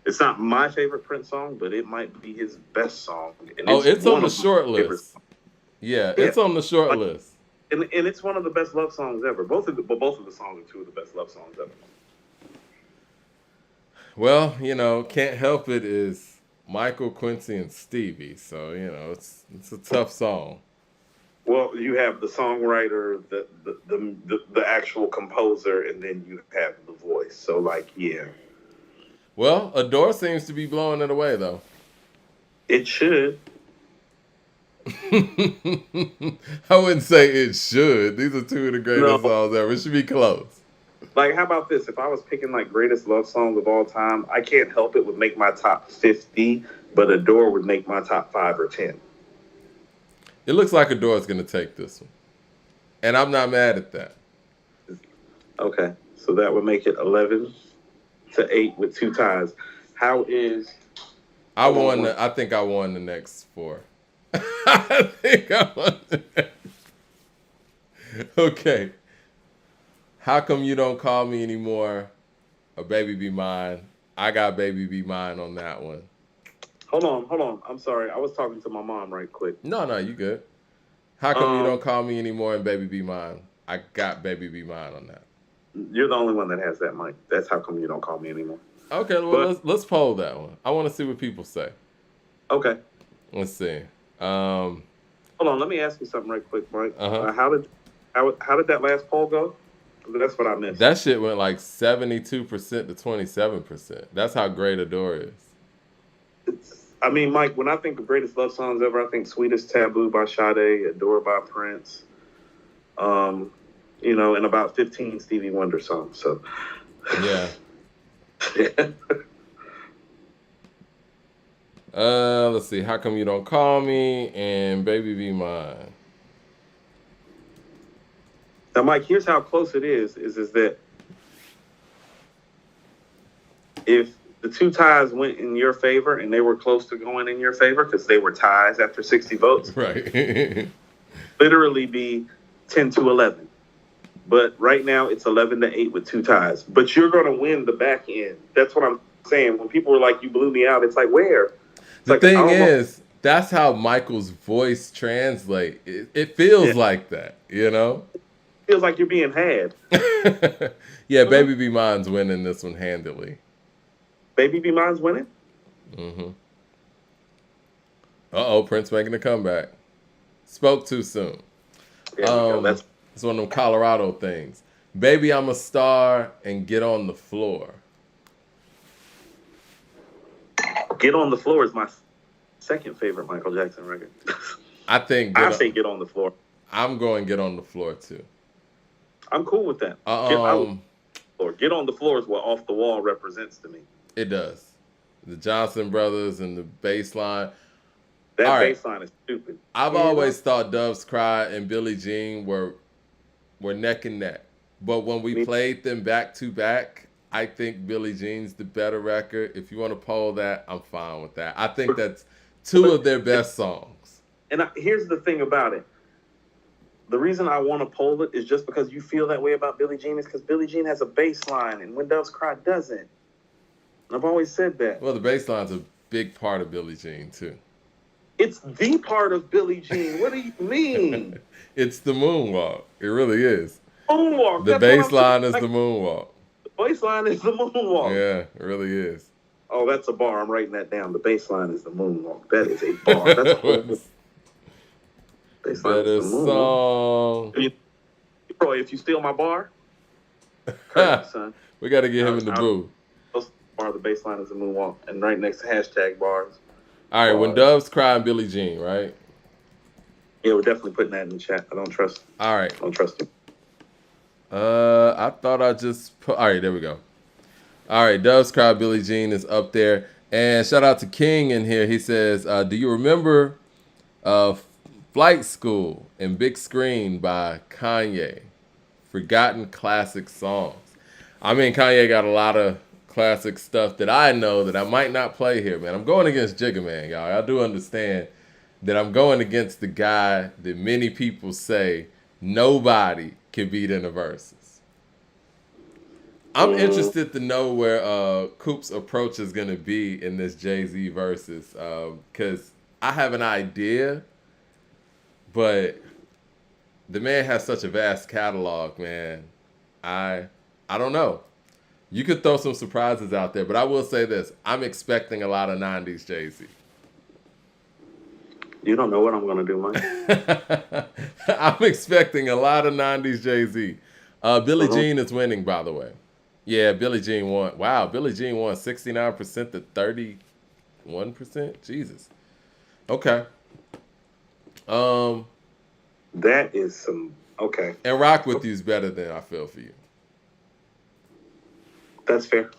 It's not my favorite Prince song, but it might be his best song. And it's on the short list. Yeah, it's on the short list. And it's one of the best love songs ever. Both of the songs are 2 of the best love songs ever. Well, Can't Help It is Michael, Quincy, and Stevie. So, it's a tough song. Well, you have the songwriter, the actual composer, and then you have the voice. So, yeah. Well, Adore seems to be blowing it away, though. It should. I wouldn't say it should. These are 2 of the greatest songs ever. It should be close. Like, how about this? If I was picking, greatest love songs of all time, I Can't Help It would make my top 50, but Adore would make my top 5 or 10. It looks like Adore is going to take this one. And I'm not mad at that. Okay. So that would make it 11-8 with 2 ties. How is... I think I won the next 4. I think I won the next... Okay. How Come You Don't Call Me Anymore? Or Baby Be Mine? I got Baby Be Mine on that one. Hold on. I'm sorry. I was talking to my mom right quick. No, you good. How come you don't call me anymore and Baby Be Mine? I got Baby Be Mine on that. You're the only one that has that, Mike. That's how come you don't call me anymore. Okay, well But let's poll that one. I want to see what people say. okay, Let's see. hold on. Let me ask you something right quick, Mike. Uh-huh. How did that last poll go? That's what I missed. That shit went like 72% to 27%. That's how great Adore is. I mean, Mike, when I think of greatest love songs ever, I think Sweetest Taboo by Sade, Adore by Prince, and about 15 Stevie Wonder songs. So, yeah. Let's see. How come you don't call me and Baby Be Mine? Now, Mike, here's how close it is that if the two ties went in your favor and they were close to going in your favor because they were ties after 60 votes, right? literally be 10 to 11. But right now it's 11 to 8 with two ties. But you're going to win the back end. That's what I'm saying. When people were like, you blew me out, it's like, where? It's the like, thing is, that's how Michael's voice translates. It feels like that, you know? It feels like you're being had. Yeah, Baby Be Mine's winning this one handily. Baby Be Mine's winning? Mm-hmm. Uh-oh, Prince making a comeback. Spoke too soon. That's one of them Colorado things. Baby, I'm a Star and Get on the Floor. Get on the Floor is my second favorite Michael Jackson record. I say Get on the Floor. I'm going Get on the Floor too. I'm cool with that. Get on the Floor is what Off the Wall represents to me. It does. The Johnson Brothers and the bass line. That bass line is stupid. I've always thought Doves Cry and Billie Jean were neck and neck. But when we played them back to back, I think Billie Jean's the better record. If you want to poll that, I'm fine with that. I think that's two of their best songs. And here's the thing about it. The reason I want to poll it is just because you feel that way about Billie Jean is because Billie Jean has a bass line and When Doves Cry doesn't. I've always said that. Well, the bass line's a big part of Billie Jean, too. It's the part of Billie Jean. What do you mean? It's the moonwalk. It really is. Moonwalk. The bass line is the moonwalk. The bass line is the moonwalk. Yeah, it really is. Oh, that's a bar. I'm writing that down. The bass line is the moonwalk. That is a bar. That's a whole better song. Roy, if you steal my bar, son. We got to get him in the booth. Bar, the bass line is the moonwalk, and right next to hashtag bars. All right, When Doves Cry and Billie Jean, right? Yeah, we're definitely putting that in the chat. I don't trust. All right. I don't trust him. I thought I just put. All right, there we go. All right, Doves Cry, Billie Jean is up there, and shout out to King in here. He says, "Do you remember Flight School and Big Screen by Kanye? Forgotten classic songs." I mean, Kanye got a lot of classic stuff that I know that I might not play here, man. I'm going against Jigga Man, y'all. I do understand that I'm going against the guy that many people say nobody can beat in the verses. I'm interested to know where Coop's approach is going to be in this Jay-Z verses, because I have an idea, but the man has such a vast catalog, man. I don't know. You could throw some surprises out there, but I will say this. I'm expecting a lot of 90s Jay-Z. You don't know what I'm going to do, Mike. I'm expecting a lot of 90s Jay-Z. Billie Jean is winning, by the way. Yeah, Billie Jean won. Wow, Billie Jean won 69% to 31%? Jesus. Okay. That is some... Okay. And Rock With You is better than I Feel For You. That's fair.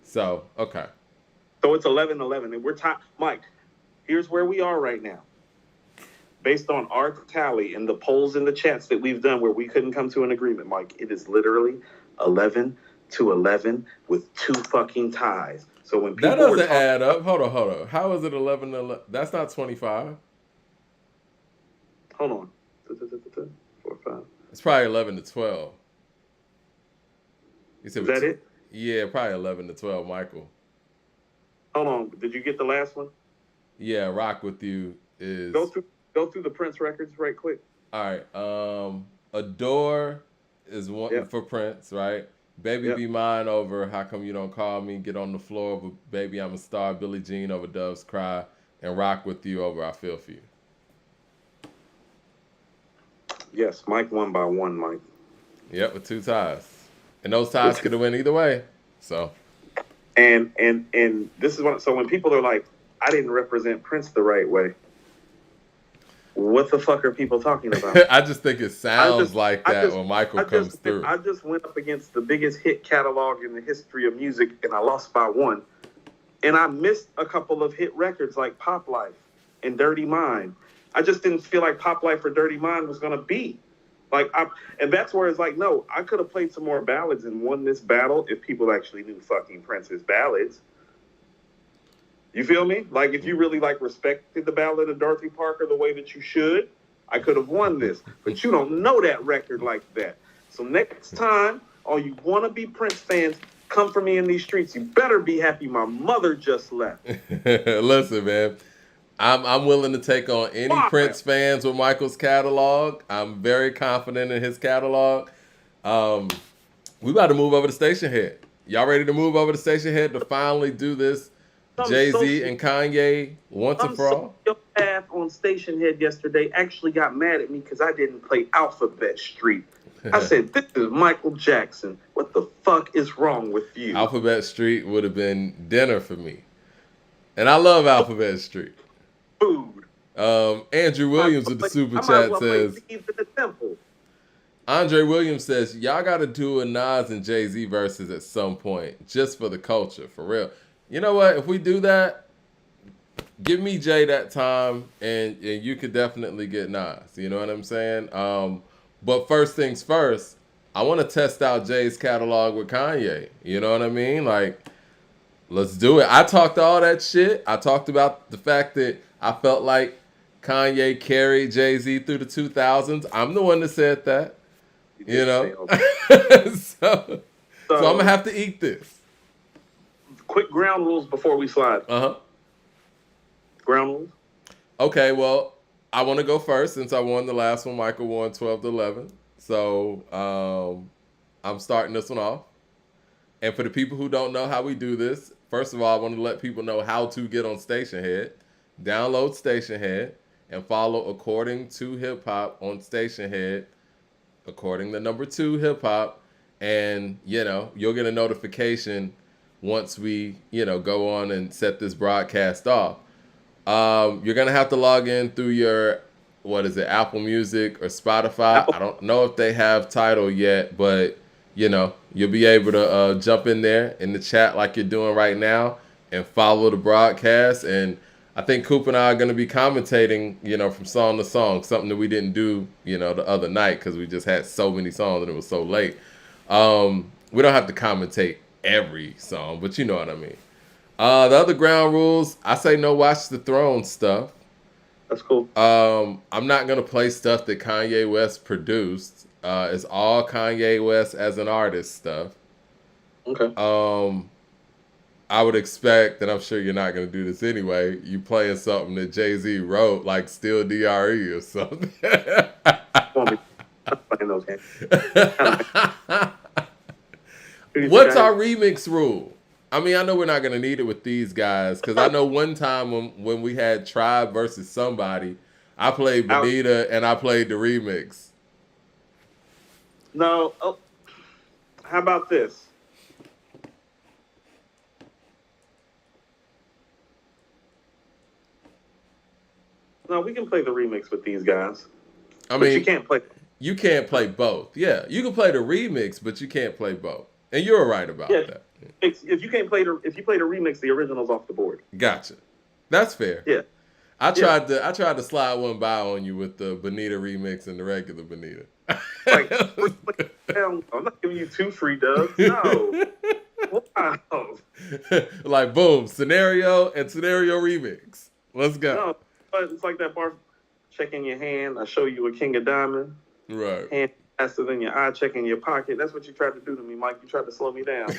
So, okay. So it's 11-11, and we're tied. Mike, here's where we are right now. Based on our tally and the polls and the chats that we've done where we couldn't come to an agreement, Mike, it is literally 11-11 with two fucking ties. So when people that doesn't add up. Hold on. How is it 11-11? That's not 25. Hold on. 4, 5. It's probably 11-12. You said is that it? Yeah, probably 11-12, Michael. Hold on. Did you get the last one? Yeah, Rock With You is... Go through Go through the Prince records right quick. All right. Adore is one Yep. for Prince, right? Baby Yep. Be Mine over How Come You Don't Call Me, Get on the Floor over Baby I'm a Star, Billie Jean over Doves Cry, and Rock With You over I Feel For You. Yes, Mike won by one, Mike. Yep, with 2 ties. And those ties could have went either way. So And this is what, so when people are like, I didn't represent Prince the right way. What the fuck are people talking about? I just think it sounds like that when Michael comes through. I just went up against the biggest hit catalog in the history of music, and I lost by one. And I missed a couple of hit records like Pop Life and Dirty Mind. I just didn't feel like Pop Life or Dirty Mind was gonna be. And that's where it's like, no, I could have played some more ballads and won this battle if people actually knew fucking Prince's ballads. You feel me? Like, if you really, like, respected the ballad of Dorothy Parker the way that you should, I could have won this. But you don't know that record like that. So next time, all you wannabe Prince fans come for me in these streets, you better be happy my mother just left. Listen, man. I'm willing to take on any Prince fans with Michael's catalog. I'm very confident in his catalog. We about to move over to Station Head. Y'all ready to move over to Station Head to finally do this Jay-Z and Kanye once and for all? Your path on Station Head yesterday actually got mad at me because I didn't play Alphabet Street. I said, this is Michael Jackson. What the fuck is wrong with you? Alphabet Street would have been dinner for me. And I love Alphabet Street. Food. Andrew Williams with the super chat says, Andre Williams says, y'all got to do a Nas and Jay-Z verses at some point, just for the culture, for real. You know what? If we do that, give me Jay that time, and you could definitely get Nas. You know what I'm saying? But first things first, I want to test out Jay's catalog with Kanye. You know what I mean? Like, let's do it. I talked all that shit. I talked about the fact that I felt like Kanye carried Jay-Z through the 2000s. I'm the one that said that. You know? so I'm going to have to eat this. Quick ground rules before we slide. Uh-huh. Ground rules? Okay, well, I want to go first since I won the last one. Michael won 12-11. So I'm starting this one off. And for the people who don't know how we do this, first of all, I want to let people know how to get on Station Head. Download Station Head and follow According to Hip Hop on Station Head. According to number 2 Hip Hop. And, you'll get a notification once we, go on and set this broadcast off. You're going to have to log in through your, Apple Music or Spotify. I don't know if they have Tidal yet, but, you'll be able to jump in there in the chat like you're doing right now and follow the broadcast. And I think Coop and I are going to be commentating, from song to song, something that we didn't do, the other night because we just had so many songs and it was so late. We don't have to commentate every song, but you know what I mean. The other ground rules, I say no Watch the Throne stuff. That's cool. I'm not going to play stuff that Kanye West produced. It's all Kanye West as an artist stuff. Okay. I would expect, and I'm sure you're not going to do this anyway, you playing something that Jay-Z wrote, like Still DRE or something. I'm playing those games. What's our remix rule? I mean, I know we're not going to need it with these guys, because I know one time when we had Tribe versus somebody, I played Bonita and I played the remix. No. Oh, how about this? No, we can play the remix with these guys. I mean, you can't play both. Yeah, you can play the remix, but you can't play both. And you're right about that. If you play the remix, the original's off the board. Gotcha. That's fair. Yeah. I tried to slide one by on you with the Bonita remix and the regular Bonita. I'm not giving you 2 free dubs. No. Wow. Like boom, scenario and scenario remix. Let's go. No, but it's like that bar. Checking your hand. I show you a king of diamond. Right. Hand faster than your eye. Checking your pocket. That's what you tried to do to me, Mike. You tried to slow me down.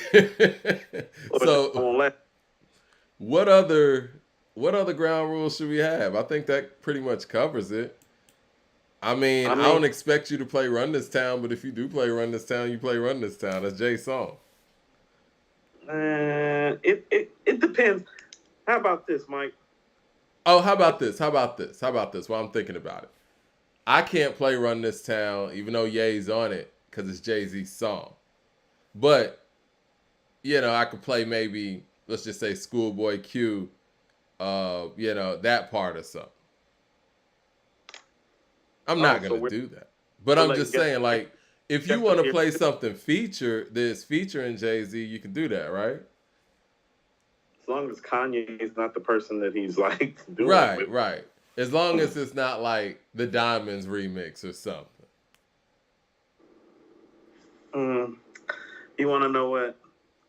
So, what other what other ground rules should we have? I think that pretty much covers it. I I don't expect you to play Run This Town, but if you do play Run This Town, you play Run This Town. That's Jay's song. it depends. How about this, Mike? Oh, how about this? How about this? How about this? While I'm thinking about it, I can't play Run This Town, even though Ye's on it, because it's Jay-Z's song. But, I could play maybe, let's just say Schoolboy Q, that part or something. I'm not So going to do that. But I'm just saying, like, if you want to play something that's featuring Jay-Z, you can do that, right? As long as Kanye is not the person that he's like doing Right, with. right. As long as it's not like the Diamonds remix or something. You want to know what?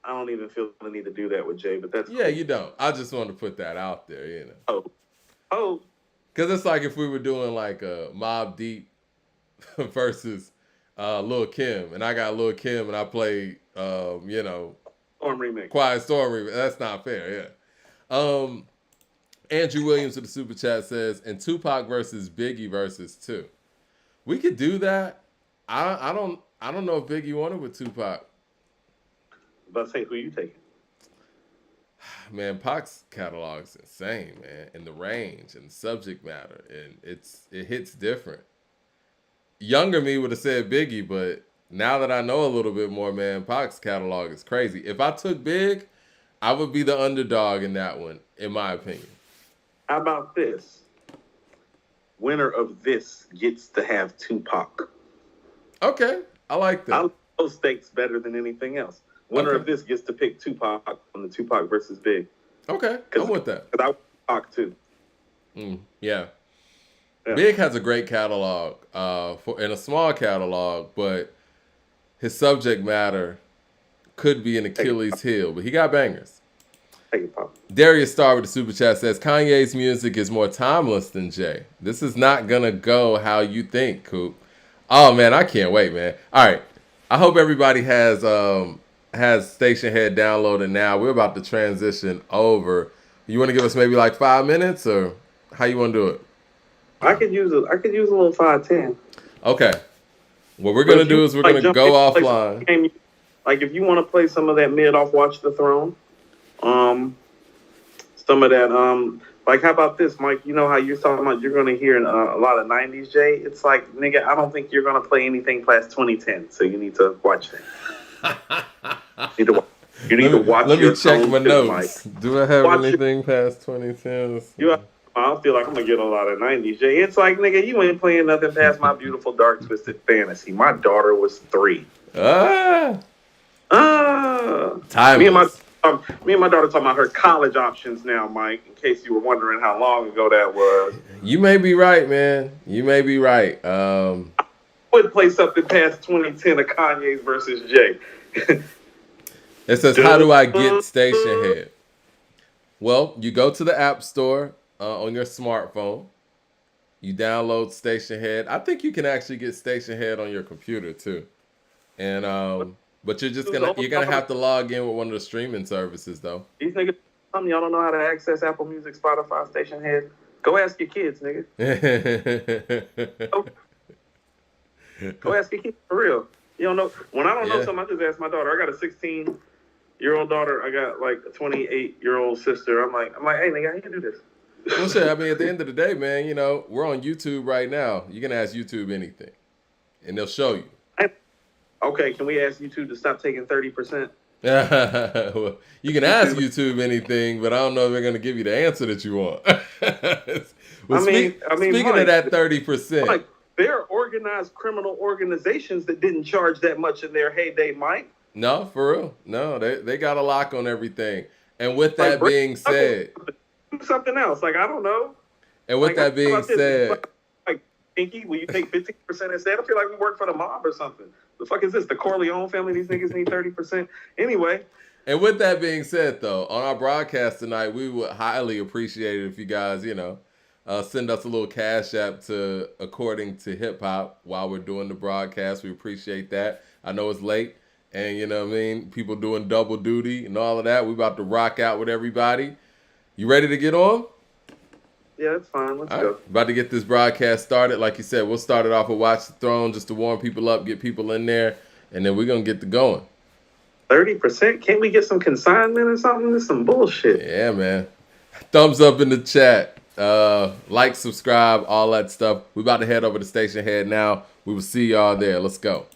I don't even feel the need to do that with Jay, but that's Yeah, cool. you don't. I just want to put that out there, Oh, Because it's like if we were doing like a Mobb Deep versus Lil Kim, and I got Lil Kim and I played, Storm remix. Quiet Storm remix. That's not fair, yeah. Andrew Williams with the super chat says, and Tupac versus Biggie versus 2. We could do that. I don't know if Biggie wanted with Tupac. But say, who you taking? Man, Pac's catalog's insane, man, and the range and the subject matter, and it hits different. Younger me would have said Biggie, but now that I know a little bit more, man, Pac's catalog is crazy. If I took Big, I would be the underdog in that one, in my opinion. How about this? Winner of this gets to have Tupac. Okay, I like that. I like those stakes better than anything else. Winner Okay. of this gets to pick Tupac on the Tupac versus Big. Okay, I'm with that. Because I want Tupac too. Yeah. Big has a great catalog, and a small catalog, but his subject matter could be an Achilles heel, but he got bangers. Take it, Pop. Darius Starr with the super chat says, Kanye's music is more timeless than Jay. This is not going to go how you think, Coop. Oh, man, I can't wait, man. All right. I hope everybody has Station Head downloaded now. We're about to transition over. You want to give us maybe like 5 minutes, or how you want to do it? I could use a little 510. Okay. What we're going to do is we're going to go offline. Like if you want to play some of that mid off Watch the Throne, some of that, like how about this, Mike? You know how you're talking about you're going to hear a lot of 90s Jay? It's like, nigga, I don't think you're going to play anything past 2010, so you need to watch that. You need to watch. Let me check my notes. Mike. Do I have anything past 2010? I feel like I'm going to get a lot of 90s Jay. It's like, nigga, you ain't playing nothing past My Beautiful Dark Twisted Fantasy. My daughter was 3. Timeless. Me and my daughter talking about her college options now, Mike, in case you were wondering how long ago that was. You may be right, man. You may be right. I would play something past 2010 of Kanye's versus Jay. It says, how do I get Station Head? Well, you go to the App Store on your smartphone. You download Station Head. I think you can actually get Station Head on your computer too. And but you're gonna have to log in with one of the streaming services though. These niggas, some of y'all don't know how to access Apple Music, Spotify, Station Head. Go ask your kids, nigga. Go ask your kids for real. You don't know. When I don't know something, I just ask my daughter. I got a 16-year-old daughter. I got like a 28-year-old sister. I'm like, hey nigga, how you do this? Well, shit. I mean, at the end of the day, man, we're on YouTube right now. You can ask YouTube anything, and they'll show you. Okay, can we ask YouTube to stop taking 30%? Well, you can ask YouTube anything, but I don't know if they're going to give you the answer that you want. Speaking Mike, of that 30%. Like, there are organized criminal organizations that didn't charge that much in their heyday, Mike. No, for real. No, they got a lock on everything. And with that being said... Do something else. Like, I don't know. And with that being said... Like, Pinky, will you take 15% instead? I feel like we work for the mob or something. The fuck is this? The Corleone family? These niggas need 30%? Anyway. And with that being said, though, on our broadcast tonight, we would highly appreciate it if you guys, send us a little cash app to According to Hip Hop while we're doing the broadcast. We appreciate that. I know it's late, and you know what I mean? People doing double duty and all of that. We about to rock out with everybody. You ready to get on? Yeah, it's fine. Let's All right, go. about to get this broadcast started. Like you said, we'll start it off with Watch the Throne just to warm people up, get people in there, and then we're going to get to going. 30%? Can't we get some consignment or something? This is some bullshit. Yeah, man. Thumbs up in the chat. Like, subscribe, all that stuff. We about to head over to Station Head now. We will see y'all there. Let's go.